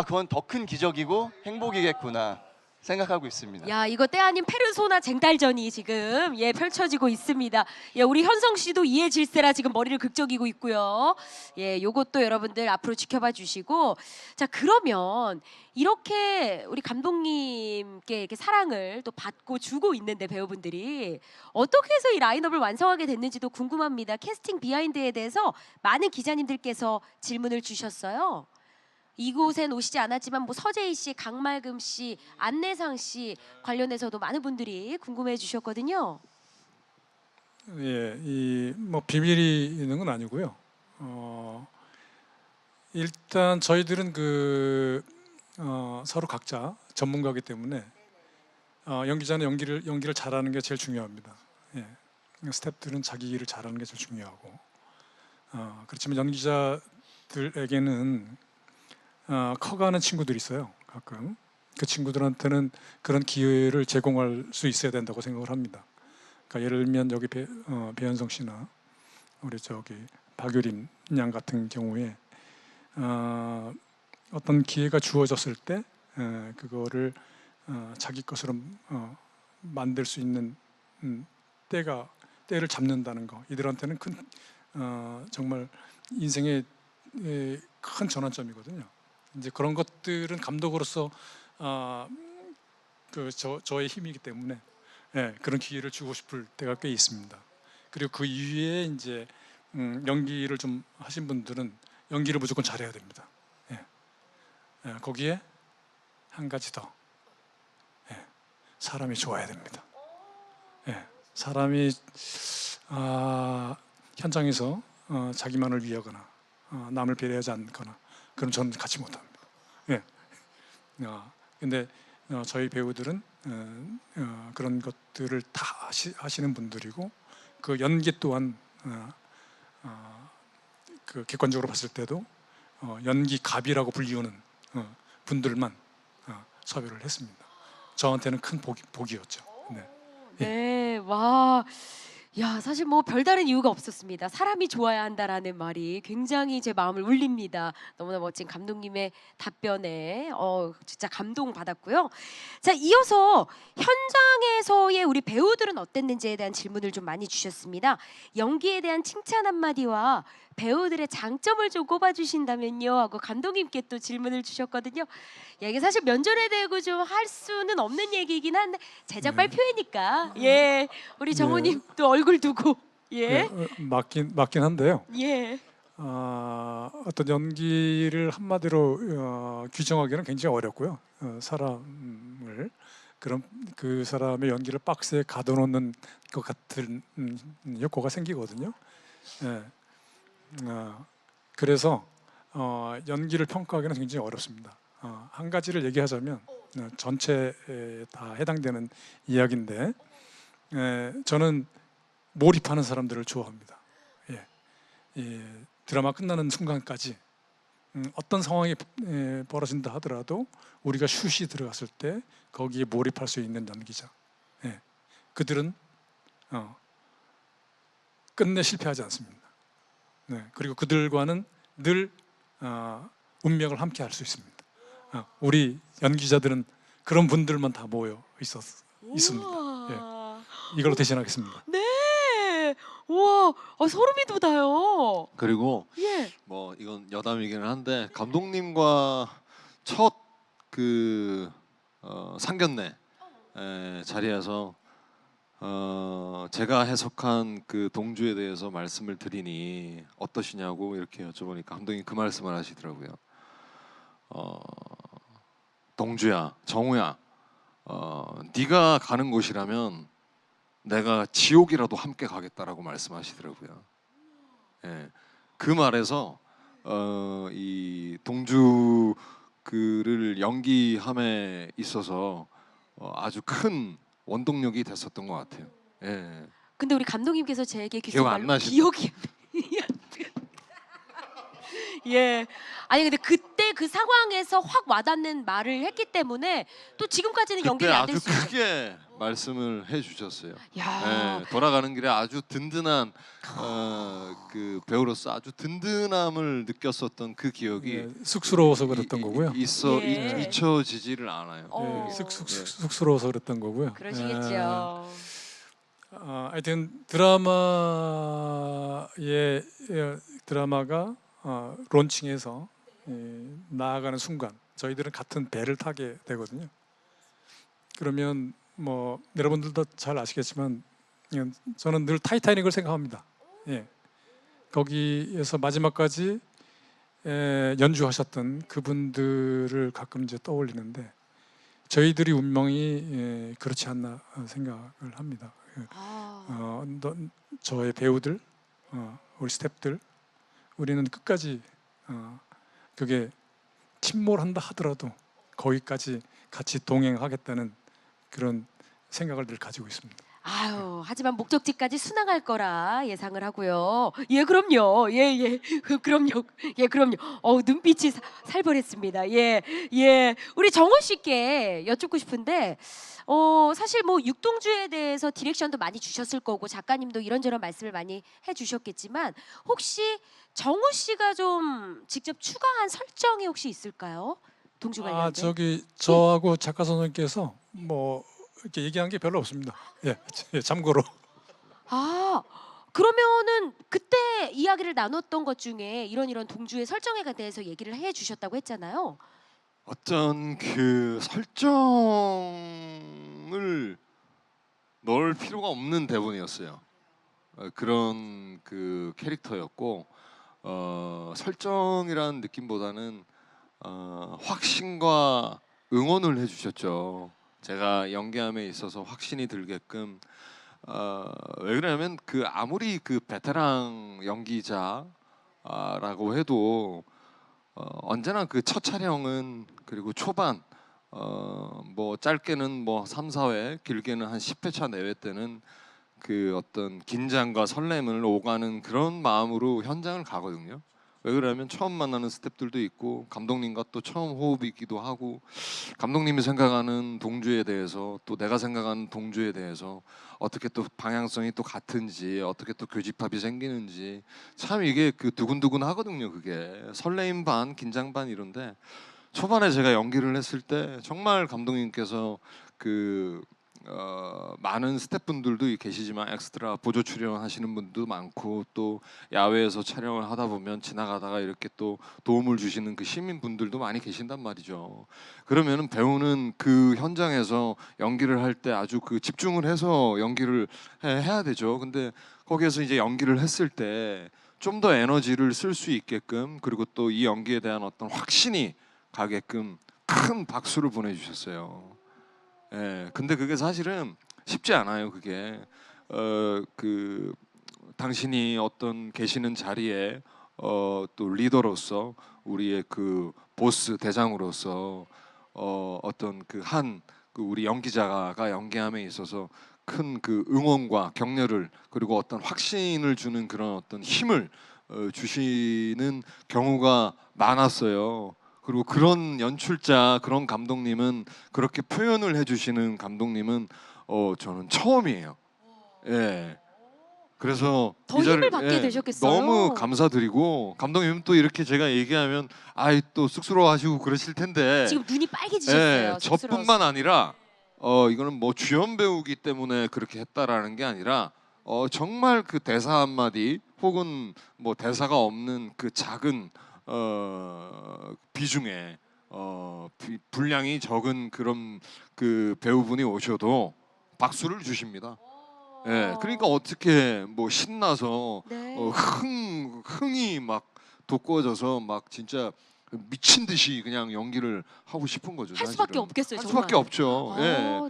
그건 더 큰 기적이고 행복이겠구나 생각하고 있습니다. 야, 이거 때 아닌 페르소나 쟁탈전이 지금 펼쳐지고 있습니다. 우리 현성 씨도 이해 질세라 지금 머리를 극적이고 있고요. 요것도 여러분들 앞으로 지켜봐 주시고, 자, 그러면 이렇게 우리 감독님께 이렇게 사랑을 또 받고 주고 있는데 배우분들이 어떻게 해서 이 라인업을 완성하게 됐는지도 궁금합니다. 캐스팅 비하인드에 대해서 많은 기자님들께서 질문을 주셨어요. 이곳엔 오시지 않았지만 뭐 서재희 씨, 강말금 씨, 안내상 씨 관련해서도 많은 분들이 궁금해 주셨거든요. 예, 이 뭐 비밀이 있는 건 아니고요. 일단 저희들은 서로 각자 전문가이기 때문에 연기자는 연기를 잘하는 게 제일 중요합니다. 예, 스태프들은 자기 일을 잘하는 게 제일 중요하고 그렇지만 연기자들에게는 커가는 친구들이 있어요. 가끔 그 친구들한테는 그런 기회를 제공할 수 있어야 된다고 생각을 합니다. 그러니까 예를 들면 여기 배현성 씨나 우리 저기 박유림 양 같은 경우에 어떤 기회가 주어졌을 때 그거를 자기 것으로 만들 수 있는 때를 잡는다는 거, 이들한테는 큰 정말 인생의 큰 전환점이거든요. 이제 그런 것들은 감독으로서 저의 힘이기 때문에 그런 기회를 주고 싶을 때가 꽤 있습니다. 그리고 그 이후에 이제 연기를 좀 하신 분들은 연기를 무조건 잘해야 됩니다. 거기에 한 가지 더, 사람이 좋아야 됩니다. 사람이 현장에서 자기만을 위하거나 남을 배려하지 않거나 그럼 저는 같이 못합니다. 예. 근데 저희 배우들은 그런 것들을 다 하시는 분들이고 그 연기 또한 그 객관적으로 봤을 때도 연기 갑이라고 불리우는 분들만 섭외를 했습니다. 저한테는 큰 복이었죠. 네. 네, 와. 야, 사실 뭐 별다른 이유가 없었습니다. 사람이 좋아야 한다라는 말이 굉장히 제 마음을 울립니다. 너무나 멋진 감독님의 답변에 진짜 감동 받았고요. 자, 이어서 현장에서의 우리 배우들은 어땠는지에 대한 질문을 좀 많이 주셨습니다. 연기에 대한 칭찬 한마디와 배우들의 장점을 좀 꼽아주신다면요 하고 감독님께 또 질문을 주셨거든요. 야, 이게 사실 면전에 대고 좀 할 수는 없는 얘기이긴 한데 제작 네. 발표회니까 예, 우리 정우님 또 얼굴 두고 예, 네, 맞긴 한데요. 예, 어떤 연기를 한마디로 규정하기는 굉장히 어렵고요. 사람을 그런 그 사람의 연기를 박스에 가둬놓는 것 같은 효과가 생기거든요. 예. 그래서 연기를 평가하기는 굉장히 어렵습니다. 한 가지를 얘기하자면 전체에 다 해당되는 이야기인데 저는 몰입하는 사람들을 좋아합니다. 예. 드라마 끝나는 순간까지 어떤 상황이 벌어진다 하더라도 우리가 슛이 들어갔을 때 거기에 몰입할 수 있는 연기자. 예. 그들은 끝내 실패하지 않습니다. 네. 그리고 그들과는 늘 운명을 함께 할 수 있습니다. 우리 연기자들은 그런 분들만 다 모여 있습니다. 우와. 이걸로 대신하겠습니다. 네, 우와, 소름이 돋아요. 그리고 예, 뭐 이건 여담이기는 한데 감독님과 첫 그 상견례 자리에서 제가 해석한 그 동주에 대해서 말씀을 드리니 어떠시냐고 이렇게 여쭤보니까 감독님 그 말씀을 하시더라고요. 동주야, 정우야, 네가 가는 곳이라면 내가 지옥이라도 함께 가겠다라고 말씀하시더라고요. 예, 그 말에서 이 동주 그를 연기함에 있어서 아주 큰 원동력이 됐었던 것 같아요. 예. 근데 우리 감독님께서 제게 기억 안 말로 나시죠? 기억이 예. 아니 근데 그때 그 상황에서 확 와닿는 말을 했기 때문에 또 지금까지는 그때 연결이 안 아주 될 수 있어요. 크게 말씀을 해주셨어요. 야, 예, 돌아가는 길에 아주 든든한 그 배우로서 아주 든든함을 느꼈었던 그 기억이 예, 쑥스러워서 그랬던 거고요. 예. 잊혀지지를 않아요. 어. 예, 쑥스러워서 그랬던 거고요. 그러시겠죠. 하여튼 드라마가 론칭해서 나아가는 순간 저희들은 같은 배를 타게 되거든요. 그러면 뭐 여러분들도 잘 아시겠지만 저는 늘 타이타닉을 생각합니다. 예. 거기에서 마지막까지 연주하셨던 그분들을 가끔 이제 떠올리는데 저희들이 운명이 그렇지 않나 생각을 합니다. 저의 배우들, 우리 스태프들, 우리는 끝까지 그게 침몰한다 하더라도 거기까지 같이 동행하겠다는 그런 생각을 늘 가지고 있습니다. 아유, 하지만 목적지까지 순항할 거라 예상을 하고요. 예, 그럼요. 예, 예. 그럼요. 예, 그럼요. 눈빛이 살벌했습니다. 예, 예. 우리 정우 씨께 여쭙고 싶은데, 사실 뭐 육동주에 대해서 디렉션도 많이 주셨을 거고 작가님도 이런저런 말씀을 많이 해주셨겠지만 혹시 정우 씨가 좀 직접 추가한 설정이 혹시 있을까요? 동주 관련된. 저하고 작가 선생님께서 뭐 이렇게 얘기한 게 별로 없습니다. 예, 참고로. 그러면은 그때 이야기를 나눴던 것 중에 이런 동주의 설정에 대해서 얘기를 해주셨다고 했잖아요. 어떤 그 설정을 넣을 필요가 없는 대본이었어요. 그런 그 캐릭터였고 설정이라는 느낌보다는 확신과 응원을 해주셨죠. 제가 연기함에 있어서 확신이 들게끔 왜 그러냐면 그 아무리 그 베테랑 연기자라고 해도 언제나 그 첫 촬영은 그리고 초반 뭐 짧게는 뭐 3, 4회, 길게는 한 10회차 내외 때는 그 어떤 긴장과 설렘을 오가는 그런 마음으로 현장을 가거든요. 왜 그러냐면 처음 만나는 스태프들도 있고 감독님과 또 처음 호흡이기도 하고 감독님이 생각하는 동주에 대해서 또 내가 생각하는 동주에 대해서 어떻게 또 방향성이 또 같은지 어떻게 또 교집합이 생기는지 참 이게 그 두근두근 하거든요. 그게 설레임 반 긴장 반 이런데 초반에 제가 연기를 했을 때 정말 감독님께서 그 많은 스태프분들도 계시지만 엑스트라 보조 출연하시는 분도 많고 또 야외에서 촬영을 하다 보면 지나가다가 이렇게 또 도움을 주시는 그 시민분들도 많이 계신단 말이죠. 그러면은 배우는 그 현장에서 연기를 할 때 아주 그 집중을 해서 연기를 해야 되죠. 근데 거기에서 이제 연기를 했을 때 좀 더 에너지를 쓸 수 있게끔 그리고 또 이 연기에 대한 어떤 확신이 가게끔 큰 박수를 보내주셨어요. 예, 근데 그게 사실은 쉽지 않아요. 그게 그 당신이 어떤 계시는 자리에 또 리더로서 우리의 그 보스 대장으로서 어떤 그 우리 연기자가 연기함에 있어서 큰 그 응원과 격려를 그리고 어떤 확신을 주는 그런 어떤 힘을 주시는 경우가 많았어요. 그리고 그런 연출자, 그런 감독님은 그렇게 표현을 해주시는 감독님은 저는 처음이에요. 예. 그래서 더 이 자리를, 힘을 받게 되셨겠어요. 너무 감사드리고 감독님은 또 이렇게 제가 얘기하면 아이 또 쑥스러워하시고 그러실 텐데 지금 눈이 빨개지셨어요. 예, 쑥스러워서. 저뿐만 아니라 이거는 뭐 주연 배우기 때문에 그렇게 했다라는 게 아니라 정말 그 대사 한마디 혹은 뭐 대사가 없는 그 작은 비중에 분량이 적은 그런 그 배우분이 오셔도 박수를 주십니다. 예, 그러니까 어떻게 뭐 신나서 네. 흥이 막 돋구어져서 막 진짜 미친 듯이 그냥 연기를 하고 싶은 거죠. 할 수밖에 사실은. 없겠어요. 할 정말. 수밖에 없죠. 예,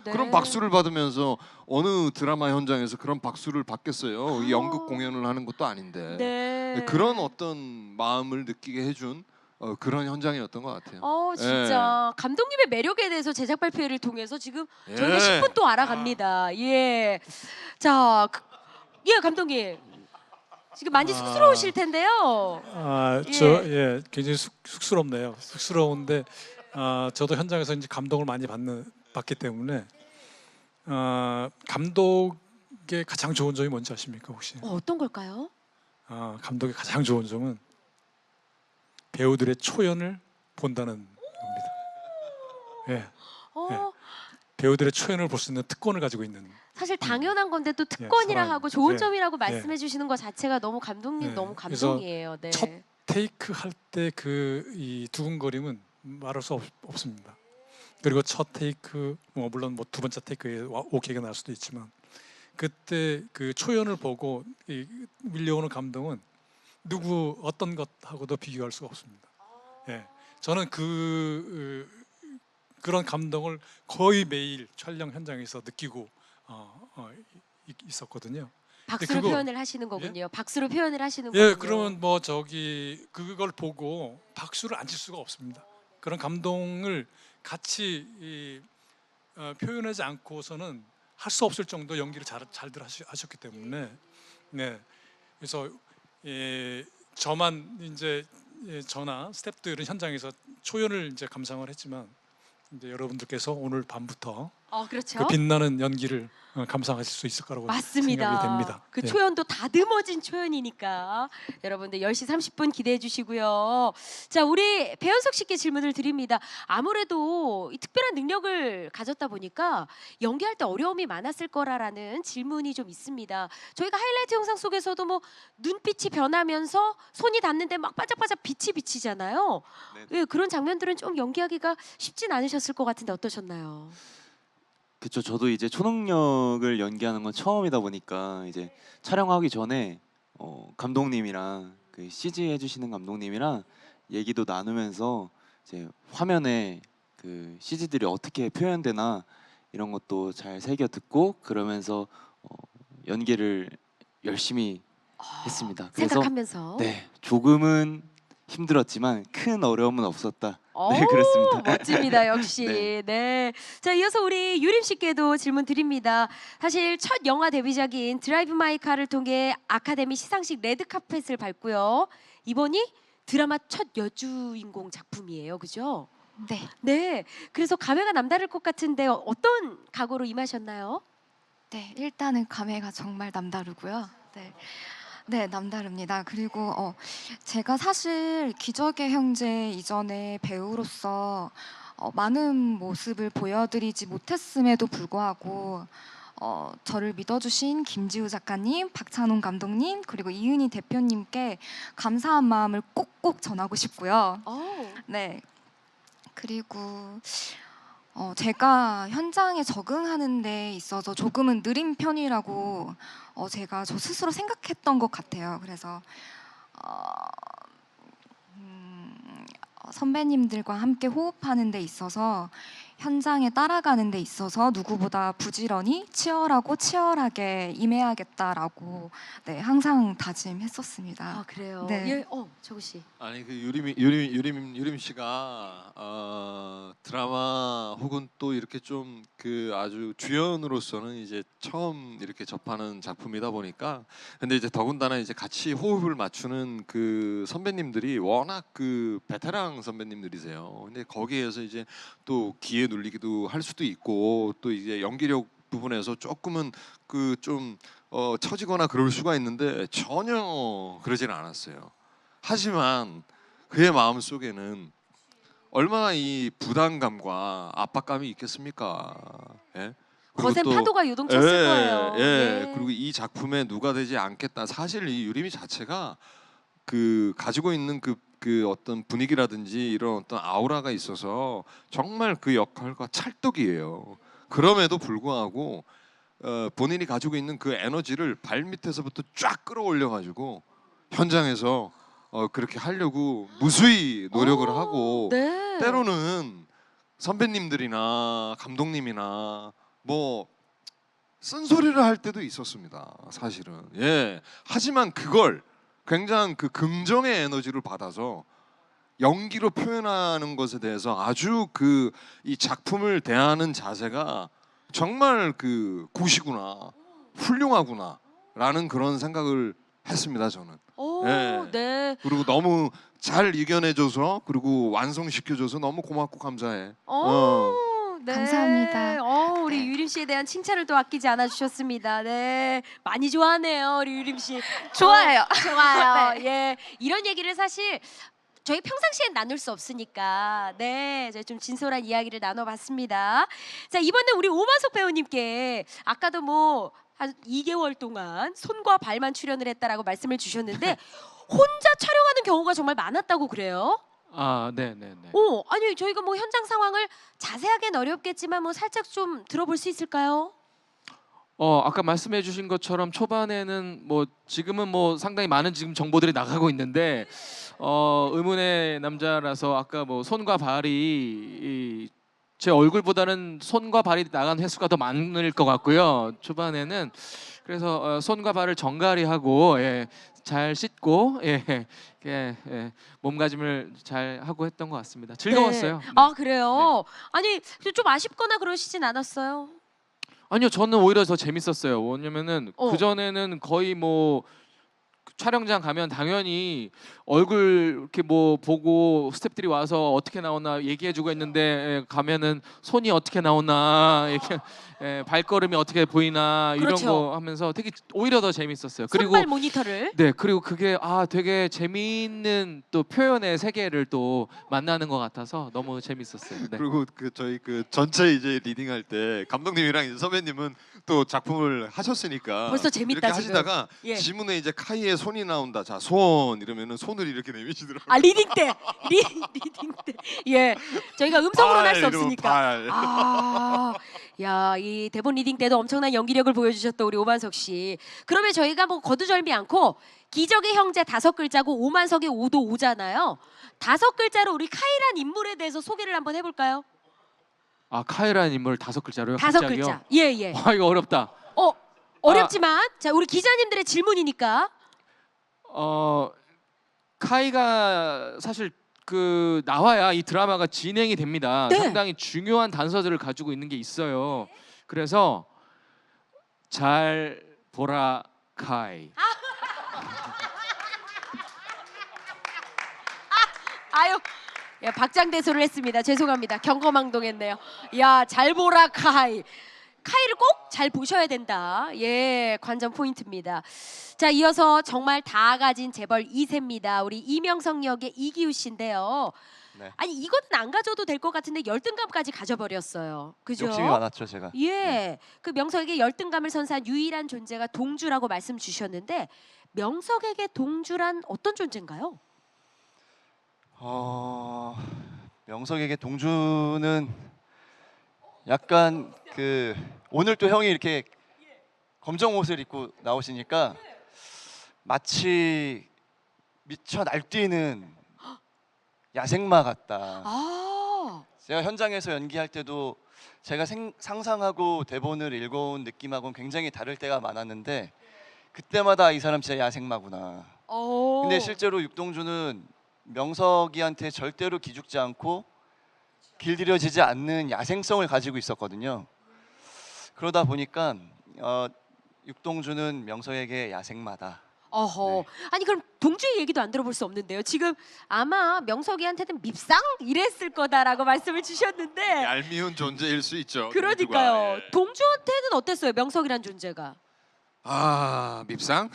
네. 그런 박수를 받으면서 어느 드라마 현장에서 그런 박수를 받겠어요. 이 연극 아. 공연을 하는 것도 아닌데. 네. 그런 어떤 마음을 느끼게 해준 그런 현장이었던 것 같아요. 진짜 감독님의 매력에 대해서 제작 발표회를 통해서 지금 저희가 예. 10분 또 알아갑니다. 예. 자, 예, 감독님. 지금 많이 아. 쑥스러우실 텐데요. 예, 굉장히 쑥스럽네요. 쑥스러운데 저도 현장에서 이제 감동을 많이 받기 때문에 감독의 가장 좋은 점이 뭔지 아십니까 혹시? 어떤 걸까요? 감독의 가장 좋은 점은 배우들의 초연을 본다는 겁니다. 예, 어, 배우들의 초연을 볼 수 있는 특권을 가지고 있는. 사실 당연한 건데 또 특권이라 사람. 하고 좋은 예, 점이라고 예. 말씀해 주시는 것 자체가 너무 감독님 예, 너무 그래서 감동이에요. 네. 첫 테이크 할 때 그 이 두근거림은 말할 수 없습니다. 그리고 첫 테이크 물론 뭐 두 번째 테이크에 오케이가 날 수도 있지만 그때 그 초연을 보고 밀려오는 감동은 누구 어떤 것하고도 비교할 수가 없습니다. 예, 저는 그런 감동을 거의 매일 촬영 현장에서 느끼고 있었거든요. 박수로 그거- 표현을 하시는 거군요. 박수로 표현을 하시는 예, 거군요. 그러면 그걸 보고 박수를 안 칠 수가 없습니다. 그런 감동을 같이 표현하지 않고서는 할 수 없을 정도 연기를 잘들 하셨기 때문에 네, 그래서 저만 이제 저나 스태프들은 현장에서 초연을 이제 감상을 했지만 이제 여러분들께서 오늘 밤부터 그렇죠. 그 빛나는 연기를 감상하실 수 있을 거라고 맞습니다. 생각이 됩니다. 그 예. 초연도 다듬어진 초연이니까 여러분들 10시 30분 기대해 주시고요. 자, 우리 배현석 씨께 질문을 드립니다. 아무래도 이 특별한 능력을 가졌다 보니까 연기할 때 어려움이 많았을 거라라는 질문이 좀 있습니다. 저희가 하이라이트 영상 속에서도 뭐 눈빛이 변하면서 손이 닿는데 막 반짝반짝 빛이 비치잖아요. 네. 예, 그런 장면들은 좀 연기하기가 쉽진 않으셨을 것 같은데 어떠셨나요? 그쵸. 저도 이제 초능력을 연기하는 건 처음이다 보니까 이제 촬영하기 전에 감독님이랑 그 CG 해주시는 감독님이랑 얘기도 나누면서 이제 화면에 그 CG들이 어떻게 표현되나 이런 것도 잘 새겨 듣고 그러면서 연기를 열심히 했습니다. 그래서 생각하면서. 네, 조금은 힘들었지만 큰 어려움은 없었다. 오, 네, 그렇습니다. 멋집니다, 역시. 네. 네. 자, 이어서 우리 유림 씨께도 질문 드립니다. 사실 첫 영화 데뷔작인 드라이브 마이 카를 통해 아카데미 시상식 레드카펫을 밟고요. 이번이 드라마 첫 여주인공 작품이에요, 그죠? 네. 네. 그래서 감회가 남다를 것 같은데 어떤 각오로 임하셨나요? 네, 일단은 감회가 정말 남다르고요. 네. 네, 남다릅니다. 그리고 제가 사실 기적의 형제 이전에 배우로서 많은 모습을 보여드리지 못했음에도 불구하고 저를 믿어주신 김지우 작가님, 박찬웅 감독님, 그리고 이은희 대표님께 감사한 마음을 꼭꼭 전하고 싶고요. 네. 그리고 제가 현장에 적응하는 데 있어서 조금은 느린 편이라고 제가 저 스스로 생각했던 것 같아요. 그래서 선배님들과 함께 호흡하는 데 있어서 현장에 따라가는 데 있어서 누구보다 부지런히 치열하게 임해야겠다라고 네, 항상 다짐했었습니다. 아, 그래요. 네. 예, 정우 씨. 아니 그 유림 씨가 드라마 혹은 또 이렇게 좀 그 아주 주연으로서는 이제 처음 이렇게 접하는 작품이다 보니까 근데 이제 더군다나 이제 같이 호흡을 맞추는 그 선배님들이 워낙 그 베테랑 선배님들이세요. 근데 거기에서 이제 또 기에 눌리기도 할 수도 있고 또 이제 연기력 부분에서 조금은 그 좀 처지거나 그럴 수가 있는데 전혀 그러지는 않았어요. 하지만 그의 마음 속에는 얼마나 이 부담감과 압박감이 있겠습니까? 예? 그리고 거센 또- 파도가 요동쳤을 예, 거예요. 예. 그리고 이 작품에 누가 되지 않겠다. 사실 이 유림이 자체가 그 가지고 있는 그 어떤 분위기라든지 이런 어떤 아우라가 있어서 정말 그 역할과 찰떡이에요. 그럼에도 불구하고 본인이 가지고 있는 그 에너지를 발 밑에서부터 쫙 끌어올려 가지고 현장에서 그렇게 하려고 무수히 노력을 하고 네. 때로는 선배님들이나 감독님이나 뭐 쓴소리를 할 때도 있었습니다. 사실은. 예. 하지만 그걸 굉장히 그 긍정의 에너지를 받아서 연기로 표현하는 것에 대해서 아주 그 이 작품을 대하는 자세가 정말 그 굿이구나, 훌륭하구나라는 그런 생각을 했습니다. 저는. 오, 예. 네. 그리고 너무 잘 이겨내줘서 그리고 완성시켜줘서 너무 고맙고 감사해. 네. 감사합니다. 우리 네. 유림 씨에 대한 칭찬을 또 아끼지 않아 주셨습니다. 네. 많이 좋아하네요, 우리 유림 씨. 좋아요. 좋아요. 예. 이런 얘기를 사실 저희 평상시엔 나눌 수 없으니까 네, 저희 좀 진솔한 이야기를 나눠봤습니다. 자, 이번에 우리 오만석 배우님께 아까도 뭐 한 2개월 동안 손과 발만 출연을 했다라고 말씀을 주셨는데 혼자 촬영하는 경우가 정말 많았다고 그래요? 아, 네, 네, 네. 아니 저희가 뭐 현장 상황을 자세하게는 어렵겠지만 뭐 살짝 좀 들어볼 수 있을까요? 아까 말씀해주신 것처럼 초반에는 뭐 지금은 뭐 상당히 많은 지금 정보들이 나가고 있는데 의문의 남자라서 아까 뭐 손과 발이 제 얼굴보다는 손과 발이 나간 횟수가 더 많을 것 같고요. 초반에는 그래서 손과 발을 정갈이하고 잘 씻고 몸가짐을 잘 하고 했던 것 같습니다. 즐거웠어요. 네. 네. 아 그래요? 아니 좀 아쉽거나 그러시진 않았어요? 아니요, 저는 오히려 더 재밌었어요. 왜냐면은 그 전에는 거의 뭐 촬영장 가면 당연히 얼굴 이렇게 뭐 보고 스태프들이 와서 어떻게 나오나 얘기해주고 했는데 가면은 손이 어떻게 나오나 이렇게 발걸음이 어떻게 보이나 그렇죠. 이런 거 하면서 되게 오히려 더 재밌었어요. 그리고 손발 모니터를 네, 그리고 그게 되게 재미있는 또 표현의 세계를 또 만나는 것 같아서 너무 재밌었어요. 네. 그리고 그 저희 그 전체 이제 리딩할 때 감독님이랑 이제 선배님은 또 작품을 하셨으니까 벌써 재밌다, 이렇게 지금. 하시다가 예. 지문에 이제 카이의 손이 나온다. 자, 손 이러면은 손을 이렇게 내미시더라고요. 아 리딩 때 리딩 때 예 저희가 음성으로는 할 수 이러면 없으니까 발. 야, 이 대본 리딩 때도 엄청난 연기력을 보여주셨던 우리 오만석 씨. 그러면 저희가 뭐 거두절미 않고 기적의 형제 5글자고 오만석이 5도 5잖아요. 5글자로 우리 카이란 인물에 대해서 소개를 한번 해볼까요? 아, 카이라는 인물 5글자로요? 5글자. 예, 예. 와, 이거 어렵다. 어렵지만 자 우리 기자님들의 질문이니까. 카이가 사실 그 나와야 이 드라마가 진행이 됩니다. 네. 상당히 중요한 단서들을 가지고 있는 게 있어요. 그래서 잘 보라 카이. 아유, 야, 박장대소를 했습니다. 죄송합니다. 경거망동했네요. 야, 잘 보라 카이. 카이를 꼭 잘 보셔야 된다. 예, 관전 포인트입니다. 자, 이어서 정말 다 가진 재벌 2세입니다. 우리 이명석 역의 이기우 씨인데요. 네. 아니 이거는 안 가져도 될 것 같은데 열등감까지 가져버렸어요. 그죠? 욕심이 많았죠 제가. 예, 그 명석에게 열등감을 선사한 유일한 존재가 동주라고 말씀 주셨는데 명석에게 동주란 어떤 존재인가요? 명석에게 동주는 약간 그 오늘 또 형이 이렇게 검정 옷을 입고 나오시니까 마치 미쳐 날뛰는 야생마 같다. 아, 제가 현장에서 연기할 때도 제가 상상하고 대본을 읽어온 느낌하고는 굉장히 다를 때가 많았는데 그때마다 이 사람 진짜 야생마구나. 오. 근데 실제로 육동주는 명석이한테 절대로 기죽지 않고 길들여지지 않는 야생성을 가지고 있었거든요. 그러다 보니까 육동주는 명석에게 야생마다. 어허. 네. 아니 그럼 동주의 얘기도 안 들어볼 수 없는데요. 지금 아마 명석이한테는 밉상 이랬을 거다라고 말씀을 주셨는데 얄미운 존재일 수 있죠. 그러니까요. 동주가. 예. 동주한테는 어땠어요? 명석이란 존재가. 아 밉상?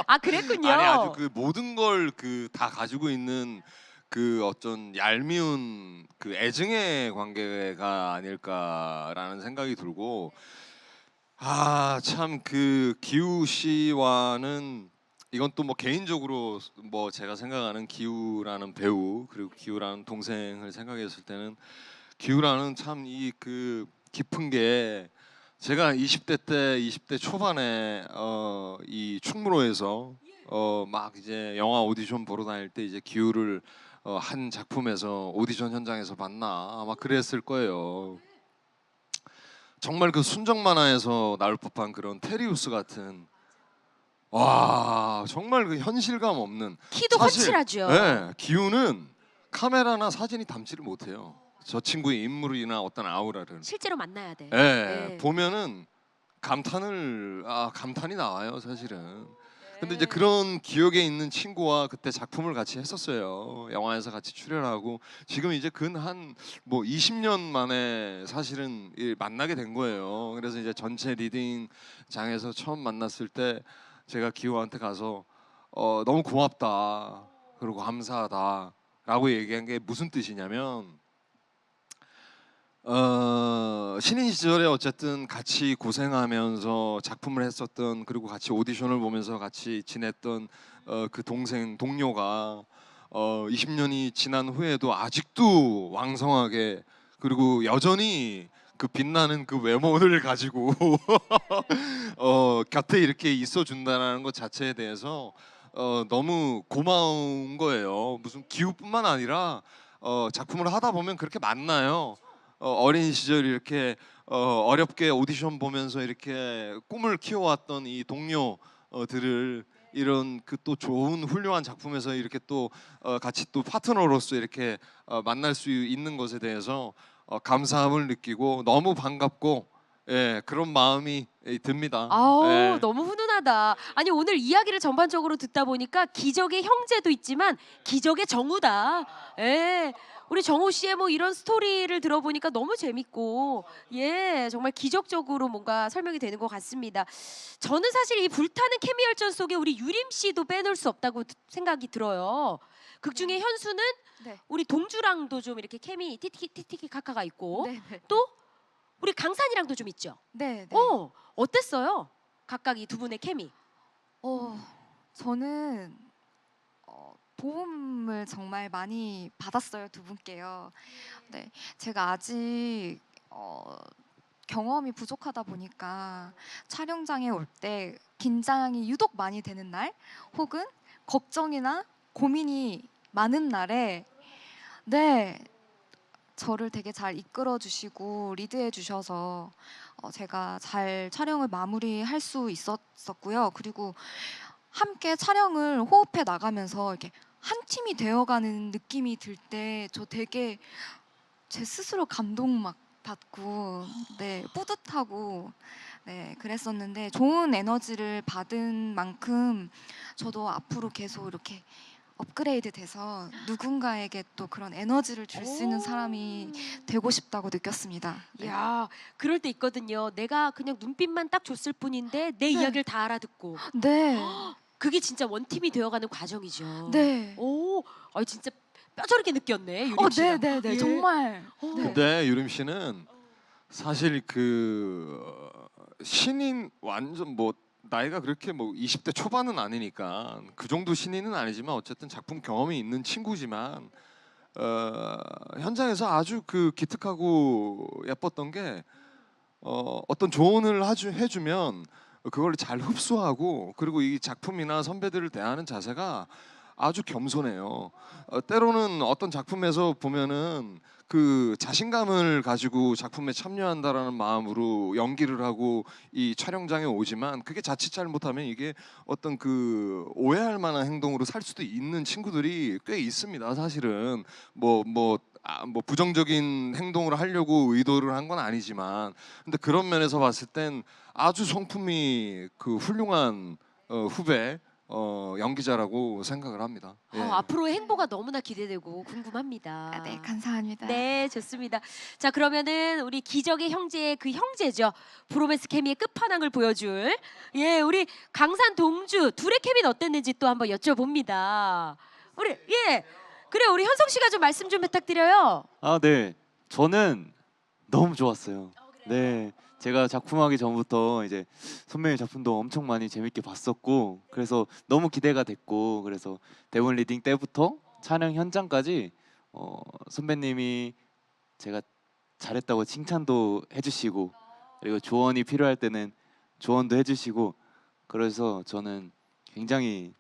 아 그랬군요. 아니 아주 그 모든 걸 그 다 가지고 있는 그 어떤 얄미운 그 애증의 관계가 아닐까라는 생각이 들고 아 참 그 기우 씨와는 이건 또 뭐 개인적으로 뭐 제가 생각하는 기우라는 배우 그리고 기우라는 동생을 생각했을 때는 기우라는 참 이 그 깊은 게 제가 20대 초반에 이 충무로에서 막 이제 영화 오디션 보러 다닐 때 이제 기우를 한 작품에서 오디션 현장에서 봤나 아마 그랬을 거예요. 정말 그 순정 만화에서 나올 법한 그런 테리우스 같은 와 정말 그 현실감 없는 키도 사실, 훤칠하죠. 네, 기우는 카메라나 사진이 담지를 못해요. 저 친구의 인물이나 어떤 아우라를. 실제로 만나야 돼. 네, 네. 보면은 감탄이 나와요 사실은. 근데 네. 이제 그런 기억에 있는 친구와 그때 작품을 같이 했었어요. 영화에서 같이 출연하고 지금 이제 근 한 뭐 20년 만에 사실은 만나게 된 거예요. 그래서 이제 전체 리딩장에서 처음 만났을 때 제가 기호한테 가서 너무 고맙다 그리고 감사하다라고 얘기한 게 무슨 뜻이냐면 신인 시절에 어쨌든 같이 고생하면서 작품을 했었던 그리고 같이 오디션을 보면서 같이 지냈던 그 동료가 20년이 지난 후에도 아직도 왕성하게 그리고 여전히 그 빛나는 그 외모를 가지고 곁에 이렇게 있어준다는 것 자체에 대해서 너무 고마운 거예요. 무슨 기우뿐만 아니라 작품을 하다 보면 그렇게 만나요. 어린 시절 이렇게 어렵게 오디션 보면서 이렇게 꿈을 키워왔던 이 동료들을 이런 그 또 좋은 훌륭한 작품에서 이렇게 또 같이 또 파트너로서 이렇게 만날 수 있는 것에 대해서 감사함을 느끼고 너무 반갑고 예, 그런 마음이 듭니다. 아우 예. 너무 훈훈하다. 아니 오늘 이야기를 전반적으로 듣다 보니까 기적의 형제도 있지만 기적의 정우다. 예. 우리 정우 씨의 뭐 이런 스토리를 들어보니까 너무 재밌고 예 정말 기적적으로 뭔가 설명이 되는 것 같습니다. 저는 사실 이 불타는 케미 열전 속에 우리 유림 씨도 빼놓을 수 없다고 생각이 들어요. 극 중에 현수는 네. 우리 동주랑도 좀 이렇게 케미 티티키 카카가 있고 네, 네. 또 우리 강산이랑도 좀 있죠. 네, 네. 어땠어요? 각각 이 두 분의 케미. 저는 도움을 정말 많이 받았어요, 두 분께요. 네, 제가 아직 경험이 부족하다 보니까 촬영장에 올 때 긴장이 유독 많이 되는 날, 혹은 걱정이나 고민이 많은 날에 네, 저를 되게 잘 이끌어 주시고 리드해 주셔서 제가 잘 촬영을 마무리할 수 있었고요. 그리고 함께 촬영을 호흡해 나가면서 이렇게 한 팀이 되어가는 느낌이 들 때 저 되게 제 스스로 감동 막 받고 네 뿌듯하고 네 그랬었는데 좋은 에너지를 받은 만큼 저도 앞으로 계속 이렇게 업그레이드 돼서 누군가에게 또 그런 에너지를 줄 수 있는 사람이 되고 싶다고 느꼈습니다. 네. 야, 그럴 때 있거든요. 내가 그냥 눈빛만 딱 줬을 뿐인데 내 이야기를 다 알아듣고 네. 그게 진짜 원팀이 되어가는 과정이죠. 네. 오, 진짜 뼈저리게 느꼈네. 유림 씨가. 네네네 예. 정말. 네. 근데 유림 씨는 사실 그 신인 완전 뭐 나이가 그렇게 뭐 20대 초반은 아니니까 그 정도 신인은 아니지만 어쨌든 작품 경험이 있는 친구지만 현장에서 아주 그 기특하고 예뻤던 게 어떤 조언을 해주면 그걸 잘 흡수하고 그리고 이 작품이나 선배들을 대하는 자세가 아주 겸손해요. 때로는 어떤 작품에서 보면은 그 자신감을 가지고 작품에 참여한다라는 마음으로 연기를 하고 이 촬영장에 오지만 그게 자칫 잘못하면 이게 어떤 그 오해할 만한 행동으로 살 수도 있는 친구들이 꽤 있습니다. 사실은 뭐 부정적인 행동을 하려고 의도를 한 건 아니지만 근데 그런 면에서 봤을 땐 아주 성품이 그 훌륭한 후배 연기자라고 생각을 합니다. 예. 앞으로의 행보가 너무나 기대되고 궁금합니다. 아, 네 감사합니다. 네, 좋습니다. 자, 그러면은 우리 기적의 형제의 그 형제죠. 브로맨스 케미의 끝판왕을 보여줄 우리 강산 동주 둘의 케미는 어땠는지 또 한번 여쭤봅니다. 우리 그래 우리 현성 씨가 좀 말씀 좀 부탁드려요. 아, 네. 저는 너무 좋았어요. 네. 제가 작품하기 전부터 이제 선배님 작품도 엄청 많이 재밌게 봤었고 그래서 너무 기대가 됐고 그래서 대본 리딩 때부터 촬영 현장까지 선배님이 제가 잘했다고 칭찬도 해주시고 그리고 조언이 필요할 때는 조언도 해주시고 그래서 저는 굉장히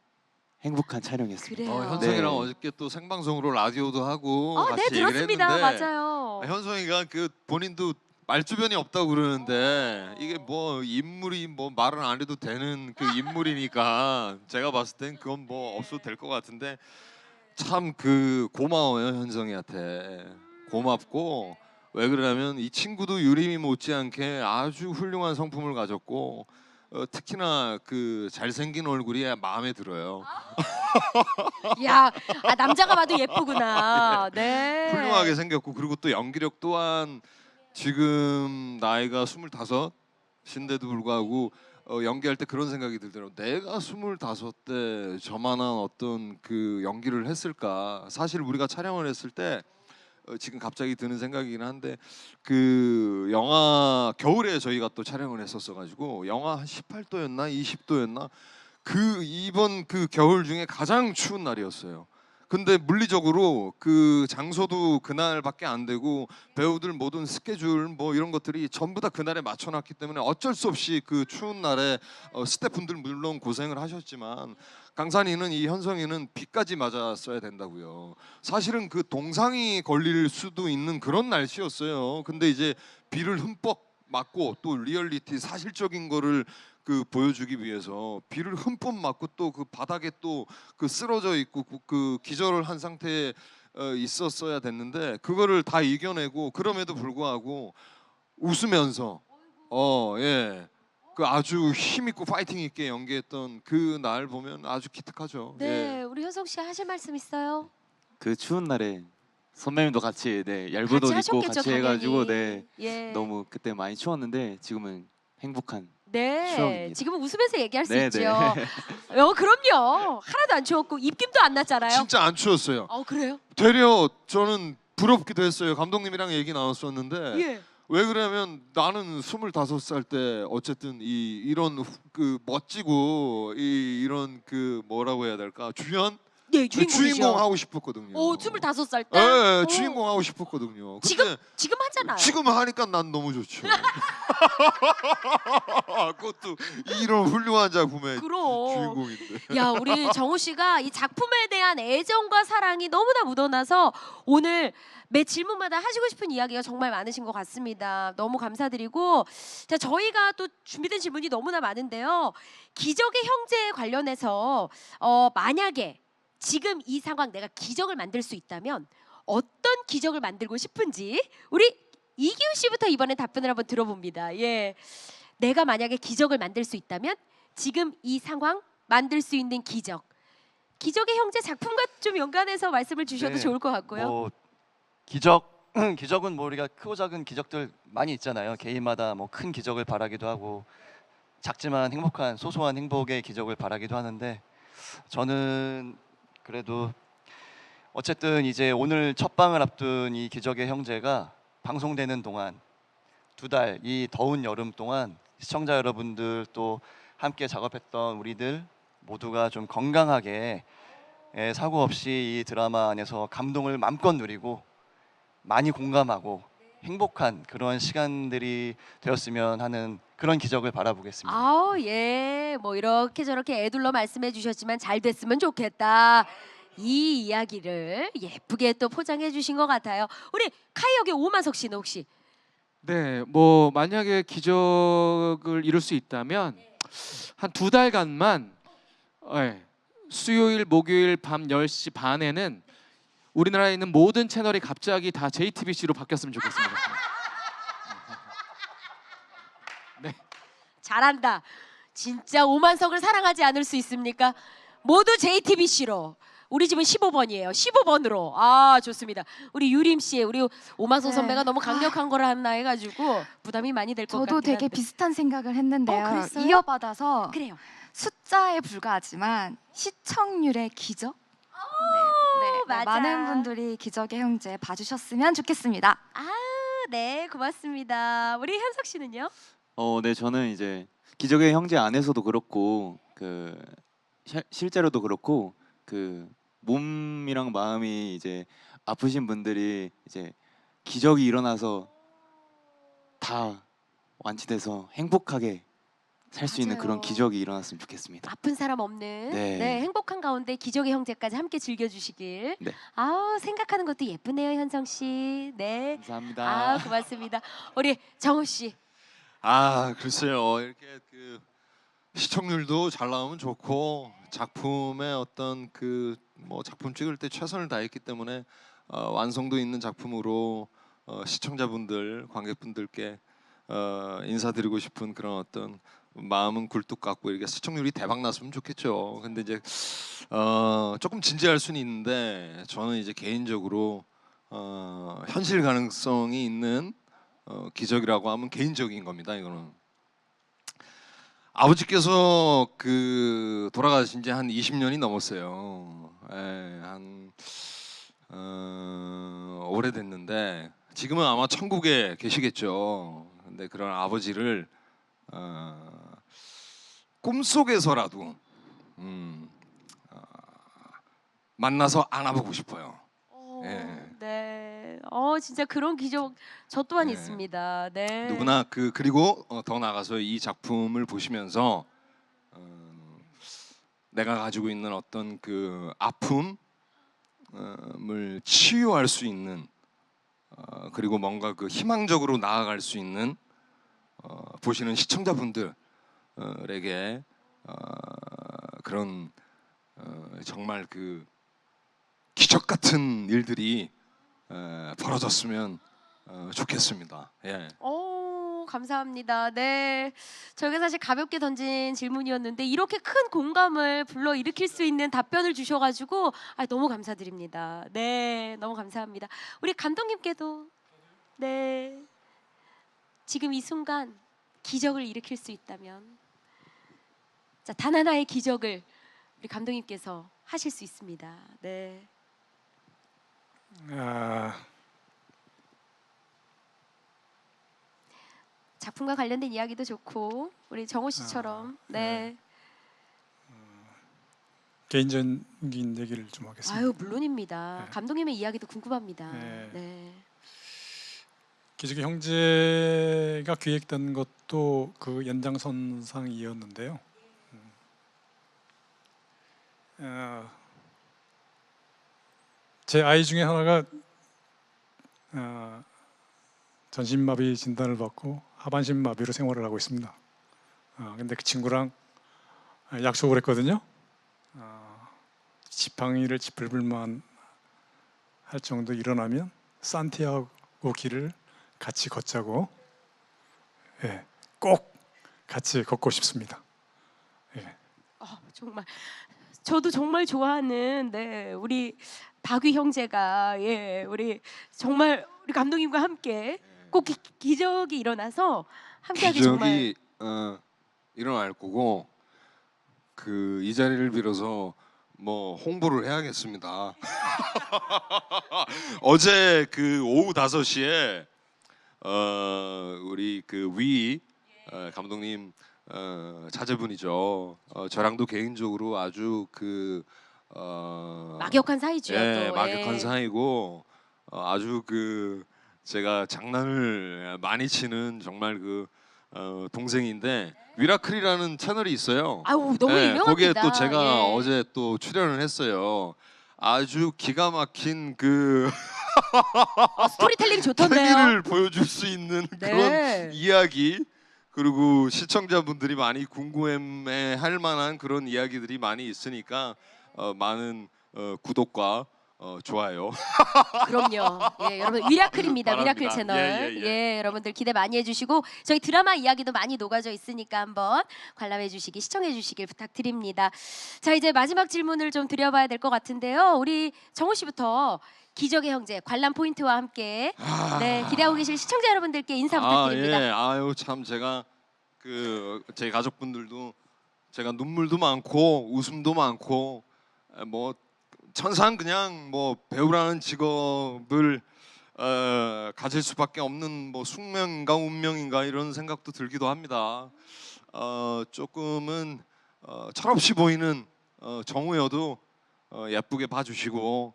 행복한 촬영이었습니다. 그래요. 현성이랑 네. 어저께 또 생방송으로 라디오도 하고 네, 같이 얘기를 들었습니다. 했는데 맞아요. 현성이가 그 본인도 말주변이 없다고 그러는데 이게 뭐 인물이 뭐 말은 안 해도 되는 그 인물이니까 제가 봤을 땐 그건 뭐 없어도 될 것 같은데 참 그 고마워요 현성이한테 고맙고 왜 그러냐면 이 친구도 유림이 못지않게 아주 훌륭한 성품을 가졌고 특히나 그 잘생긴 얼굴이 마음에 들어요. 야, 남자가 봐도 예쁘구나. 네. 훌륭하게 생겼고 그리고 또 연기력 또한 지금 나이가 25인데도 불구하고 연기할 때 그런 생각이 들더라고요. 내가 25대 저만한 어떤 그 연기를 했을까. 사실 우리가 촬영을 했을 때 지금 갑자기 드는 생각이긴 한데 그 영화 겨울에 저희가 또 촬영을 했었어가지고 영하 한 18도였나 20도였나 그 이번 그 겨울 중에 가장 추운 날이었어요. 근데 물리적으로 그 장소도 그날밖에 안 되고 배우들 모든 스케줄 뭐 이런 것들이 전부 다 그날에 맞춰놨기 때문에 어쩔 수 없이 그 추운 날에 스태프분들 물론 고생을 하셨지만 강산이는 이 현성이는 비까지 맞았어야 된다고요. 사실은 그 동상이 걸릴 수도 있는 그런 날씨였어요. 근데 이제 비를 흠뻑 맞고 또 리얼리티 사실적인 거를 그 보여주기 위해서 비를 흠뻑 맞고 또 그 바닥에 또 그 쓰러져 있고 그 기절을 한 상태에 있었어야 됐는데 그거를 다 이겨내고 그럼에도 불구하고 웃으면서 그 아주 힘 있고 파이팅 있게 연기했던 그 날 보면 아주 기특하죠. 네, 우리 현성 씨 하실 말씀 있어요? 그 추운 날에 선배님도 같이 얇은 옷 입고 하셨겠죠, 같이 해가지고 당연히. 예. 너무 그때 많이 추웠는데 지금은 행복한 네, 추억입니다. 지금은 웃으면서 얘기할 수 네, 있죠. 네. 그럼요. 하나도 안 추웠고 입김도 안 났잖아요. 진짜 안 추웠어요. 그래요? 되려 저는 부럽기도 했어요. 감독님이랑 얘기 나눴었는데 예. 왜 그러냐면 나는 25살 때 어쨌든 이런 그 멋지고 이런 그 뭐라고 해야 될까 주연 네, 주인공이죠. 주인공 하고 싶었거든요. 오, 25살 때. 예, 오. 주인공 하고 싶었거든요. 근데 지금 하잖아요. 지금 하니까 난 너무 좋죠. 그것도 이런 훌륭한 작품의 그럼. 주인공인데. 야, 우리 정우 씨가 이 작품에 대한 애정과 사랑이 너무나 묻어나서 오늘 매 질문마다 하시고 싶은 이야기가 정말 많으신 것 같습니다. 너무 감사드리고, 자, 저희가 또 준비된 질문이 너무나 많은데요. 기적의 형제에 관련해서 만약에 지금 이 상황 내가 기적을 만들 수 있다면 어떤 기적을 만들고 싶은지 우리 이기우 씨부터 이번에 답변을 한번 들어봅니다. 예, 내가 만약에 기적을 만들 수 있다면 지금 이 상황 만들 수 있는 기적. 기적의 형제 작품과 좀 연관해서 말씀을 주셔도 네, 좋을 것 같고요. 뭐 기적은 뭐 우리가 크고 작은 기적들 많이 있잖아요. 개인마다 뭐 큰 기적을 바라기도 하고 작지만 행복한 소소한 행복의 기적을 바라기도 하는데 저는 그래도 어쨌든 이제 오늘 첫 방을 앞둔 이 기적의 형제가 방송되는 동안 2달 이 더운 여름 동안 시청자 여러분들 또 함께 작업했던 우리들 모두가 좀 건강하게 사고 없이 이 드라마 안에서 감동을 마음껏 누리고 많이 공감하고 행복한 그런 시간들이 되었으면 하는 그런 기적을 바라보겠습니다. 아우, 예, 뭐 이렇게 저렇게 애둘러 말씀해 주셨지만 잘 됐으면 좋겠다. 이 이야기를 예쁘게 또 포장해 주신 것 같아요. 우리 카이 역의 오만석 씨는 혹시 네, 뭐 만약에 기적을 이룰 수 있다면 한 2달간만 수요일, 목요일 밤 10시 반에는 우리나라에 있는 모든 채널이 갑자기 다 JTBC로 바뀌었으면 좋겠습니다. 잘한다. 진짜 오만석을 사랑하지 않을 수 있습니까? 모두 JTBC로. 우리 집은 15번이에요. 15번으로. 아, 좋습니다. 우리 유림 씨, 우리 오만석 네. 선배가 너무 강력한 거를 하나 해가지고 부담이 많이 될 것 같긴 저도 되게 한데. 비슷한 생각을 했는데요. 그랬어요? 이어받아서 그래요. 숫자에 불과하지만 시청률의 기적? 맞아. 많은 분들이 기적의 형제 봐주셨으면 좋겠습니다. 아, 네, 고맙습니다. 우리 현석 씨는요? 네, 저는 이제 기적의 형제 안에서도 그렇고 그 실제로도 그렇고 그 몸이랑 마음이 이제 아프신 분들이 이제 기적이 일어나서 다 완치돼서 행복하게 살 수 있는 그런 맞아요. 기적이 일어났으면 좋겠습니다. 아픈 사람 없는 네. 행복한 가운데 기적의 형제까지 함께 즐겨주시길. 네. 아우, 생각하는 것도 예쁘네요, 현성 씨. 네. 감사합니다. 아, 고맙습니다. 우리 정우 씨. 글쎄요. 이렇게 그 시청률도 잘 나오면 좋고 작품의 어떤 그 뭐 작품 찍을 때 최선을 다했기 때문에 완성도 있는 작품으로 시청자분들, 관객분들께 인사드리고 싶은 그런 어떤 마음은 굴뚝 같고 이렇게 시청률이 대박 났으면 좋겠죠. 근데 이제 조금 진지할 수는 있는데 저는 이제 개인적으로 현실 가능성이 있는 기적이라고 하면 개인적인 겁니다. 이거는 아버지께서 그 돌아가신 지 한 20년이 넘었어요. 한 오래됐는데 지금은 아마 천국에 계시겠죠. 근데 그런 아버지를 꿈속에서라도 만나서 안아보고 싶어요. 예. 네. 진짜 그런 기적 저 또한 네. 있습니다. 네. 누구나 그리고 더 나가서 이 작품을 보시면서 내가 가지고 있는 어떤 그 아픔을 치유할 수 있는 그리고 뭔가 그 희망적으로 나아갈 수 있는 보시는 시청자분들에게 그런 정말 그 기적 같은 일들이 벌어졌으면 좋겠습니다. 예. 감사합니다. 네. 저희가 사실 가볍게 던진 질문이었는데 이렇게 큰 공감을 불러 일으킬 수 있는 답변을 주셔가지고 너무 감사드립니다. 네, 너무 감사합니다. 우리 감독님께도 네. 지금 이 순간 기적을 일으킬 수 있다면, 자, 단 하나의 기적을 우리 감독님께서 하실 수 있습니다. 네. 작품과 관련된 이야기도 좋고 우리 정호 씨처럼 네. 개인적인 얘기를 좀 하겠습니다. 아유 물론입니다. 네. 감독님의 이야기도 궁금합니다. 네. 네. 기적의 형제가 기획된 것도 그 연장선상이었는데요. 제 아이 중에 하나가 전신마비 진단을 받고 하반신마비로 생활을 하고 있습니다. 근데 그 친구랑 약속을 했거든요. 지팡이를 짚을만 할 정도 일어나면 산티아고 길을 같이 걷자고. 예, 꼭 같이 걷고 싶습니다. 예. 정말 저도 정말 좋아하는 우리 박위 형제가 우리 정말 우리 감독님과 함께 꼭 기적이 일어나서 함께하기 정말 기적이 일어날 거고 그 이 자리를 빌어서 뭐 홍보를 해야겠습니다. 어제 그 오후 5시에 우리 그 위 감독님 자제분이죠. 저랑도 개인적으로 아주 그 막역한 사이죠. 예, 또. 막역한 사이고 아주 그 제가 장난을 많이 치는 정말 그 동생인데 위라클이라는 채널이 있어요. 아우 너무 예, 유명합니다. 거기에 또 제가 예. 어제 또 출연을 했어요. 아주 기가 막힌 그 스토리텔링 좋던데요. 케미를 보여줄 수 있는 네. 그런 이야기, 그리고 시청자분들이 많이 궁금해할 만한 그런 이야기들이 많이 있으니까 많은 구독과 좋아요. 그럼요. 예, 여러분 위라클입니다. 바랍니다. 위라클 채널. 예. 여러분들 기대 많이 해주시고 저희 드라마 이야기도 많이 녹아져 있으니까 한번 관람해주시기, 시청해주시길 부탁드립니다. 자 이제 마지막 질문을 좀 드려봐야 될 것 같은데요. 우리 정우 씨부터 기적의 형제 관람 포인트와 함께 기대하고 계실 시청자 여러분들께 인사 부탁드립니다. 예. 아유 참 제가 그 제 가족분들도 제가 눈물도 많고 웃음도 많고 뭐 천상 그냥 뭐 배우라는 직업을 가질 수밖에 없는 뭐 숙명인가 운명인가 이런 생각도 들기도 합니다. 조금은 철없이 보이는 정우여도 예쁘게 봐주시고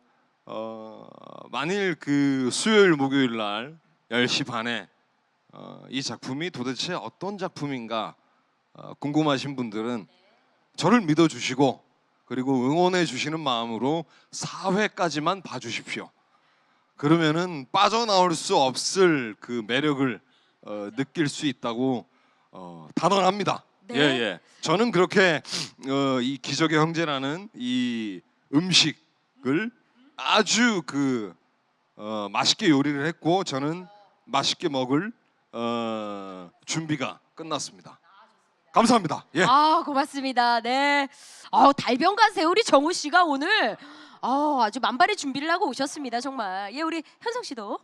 만일 그 수요일 목요일 날 10시 반에 이 작품이 도대체 어떤 작품인가 궁금하신 분들은 저를 믿어주시고 그리고 응원해 주시는 마음으로 4회까지만 봐주십시오. 그러면은 빠져나올 수 없을 그 매력을 느낄 수 있다고 단언합니다. 네. 예. 저는 그렇게 이 기적의 형제라는 이 음식을 아주 그 맛있게 요리를 했고 저는 맛있게 먹을 준비가 끝났습니다. 감사합니다. 예. 고맙습니다. 네. 달변가세 우리 정우 씨가 오늘 아주 만발의 준비를 하고 오셨습니다. 정말. 예, 우리 현석 씨도.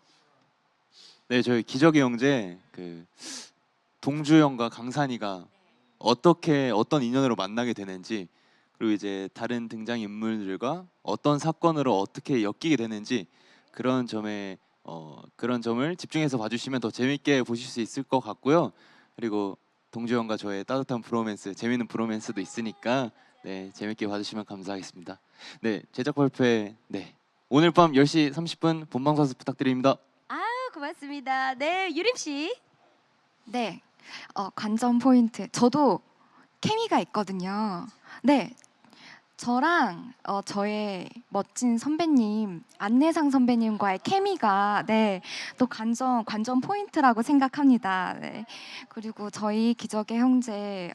네, 저희 기적의 형제 그 동주 형과 강산이가 어떤 인연으로 만나게 되는지, 그리고 이제 다른 등장 인물들과 어떤 사건으로 어떻게 엮이게 되는지 그런 점을 집중해서 봐주시면 더 재밌게 보실 수 있을 것 같고요. 그리고 동주 형과 저의 따뜻한 브로맨스, 재밌는 브로맨스도 있으니까 재밌게 봐주시면 감사하겠습니다. 네, 제작 발표회 오늘 밤 10시 30분 본방사수 부탁드립니다. 고맙습니다. 네, 유림 씨. 네, 관전 포인트. 저도 케미가 있거든요. 네, 저랑 저의 멋진 선배님 안내상 선배님과의 케미가 또 관전 포인트라고 생각합니다. 네. 그리고 저희 기적의 형제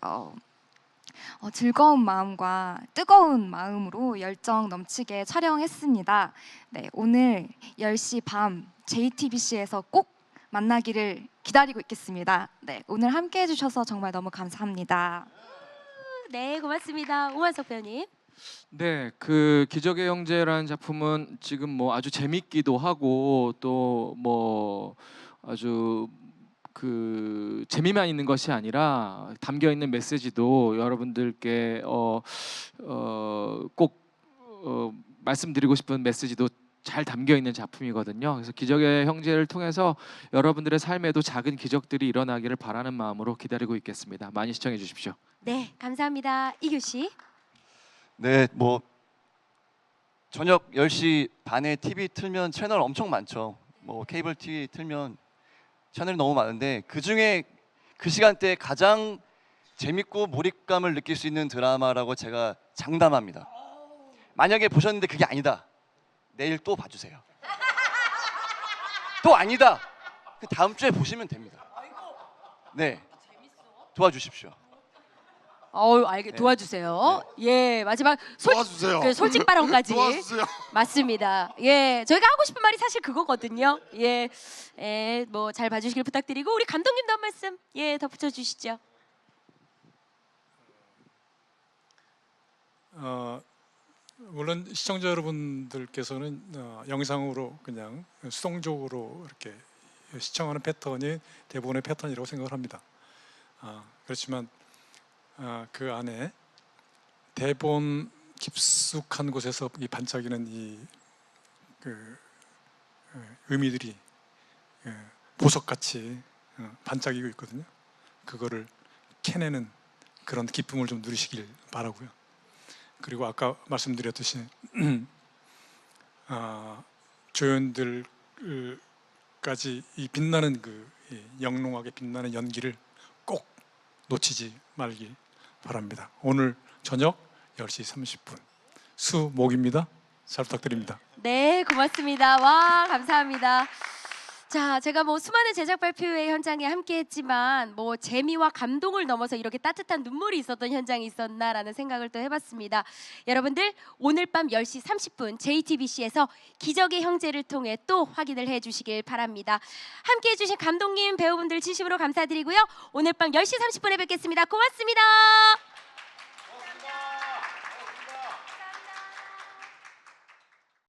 즐거운 마음과 뜨거운 마음으로 열정 넘치게 촬영했습니다. 네, 오늘 10시 밤 JTBC에서 꼭 만나기를 기다리고 있겠습니다. 네, 오늘 함께 해주셔서 정말 너무 감사합니다. 네, 고맙습니다. 오만석 배우님. 네, 그 기적의 형제라는 작품은 지금 뭐 아주 재밌기도 하고 또 뭐 아주 그 재미만 있는 것이 아니라 담겨 있는 메시지도 여러분들께 꼭 말씀드리고 싶은 메시지도 잘 담겨 있는 작품이거든요. 그래서 기적의 형제를 통해서 여러분들의 삶에도 작은 기적들이 일어나기를 바라는 마음으로 기다리고 있겠습니다. 많이 시청해 주십시오. 네, 감사합니다. 이규 씨. 네, 뭐 저녁 10시 반에 TV 틀면 채널 엄청 많죠. 뭐 케이블 TV 틀면 채널이 너무 많은데 그 중에 그 시간대에 가장 재밌고 몰입감을 느낄 수 있는 드라마라고 제가 장담합니다. 만약에 보셨는데 그게 아니다. 내일 또 봐주세요. 또 아니다. 그 다음 주에 보시면 됩니다. 네, 도와주십시오. 네. 도와주세요. 예, 마지막 도와주세요. 그 솔직 발언까지. 도와주세요. 맞습니다. 예, 저희가 하고 싶은 말이 사실 그거거든요. 예, 뭐 잘 봐주시길 부탁드리고 우리 감독님도 한 말씀 덧붙여 주시죠. 물론 시청자 여러분들께서는 영상으로 그냥 수동적으로 이렇게 시청하는 패턴이 대부분의 패턴이라고 생각을 합니다. 그렇지만 그 안에 대본 깊숙한 곳에서 이 반짝이는 그 의미들이 보석같이 반짝이고 있거든요. 그거를 캐내는 그런 기쁨을 좀 누리시길 바라고요. 그리고 아까 말씀드렸듯이 조연들까지 이 빛나는 영롱하게 빛나는 연기를 꼭 놓치지 말기 바랍니다. 오늘 저녁 10시 30분 수목입니다. 잘 부탁드립니다. 네, 고맙습니다. 와, 감사합니다. 자, 제가 뭐 수많은 제작 발표회 현장에 함께했지만 뭐 재미와 감동을 넘어서 이렇게 따뜻한 눈물이 있었던 현장이 있었나라는 생각을 또 해봤습니다. 여러분들 오늘 밤 10시 30분 JTBC에서 기적의 형제를 통해 또 확인을 해주시길 바랍니다. 함께해주신 감독님, 배우분들 진심으로 감사드리고요. 오늘 밤 10시 30분에 뵙겠습니다. 고맙습니다.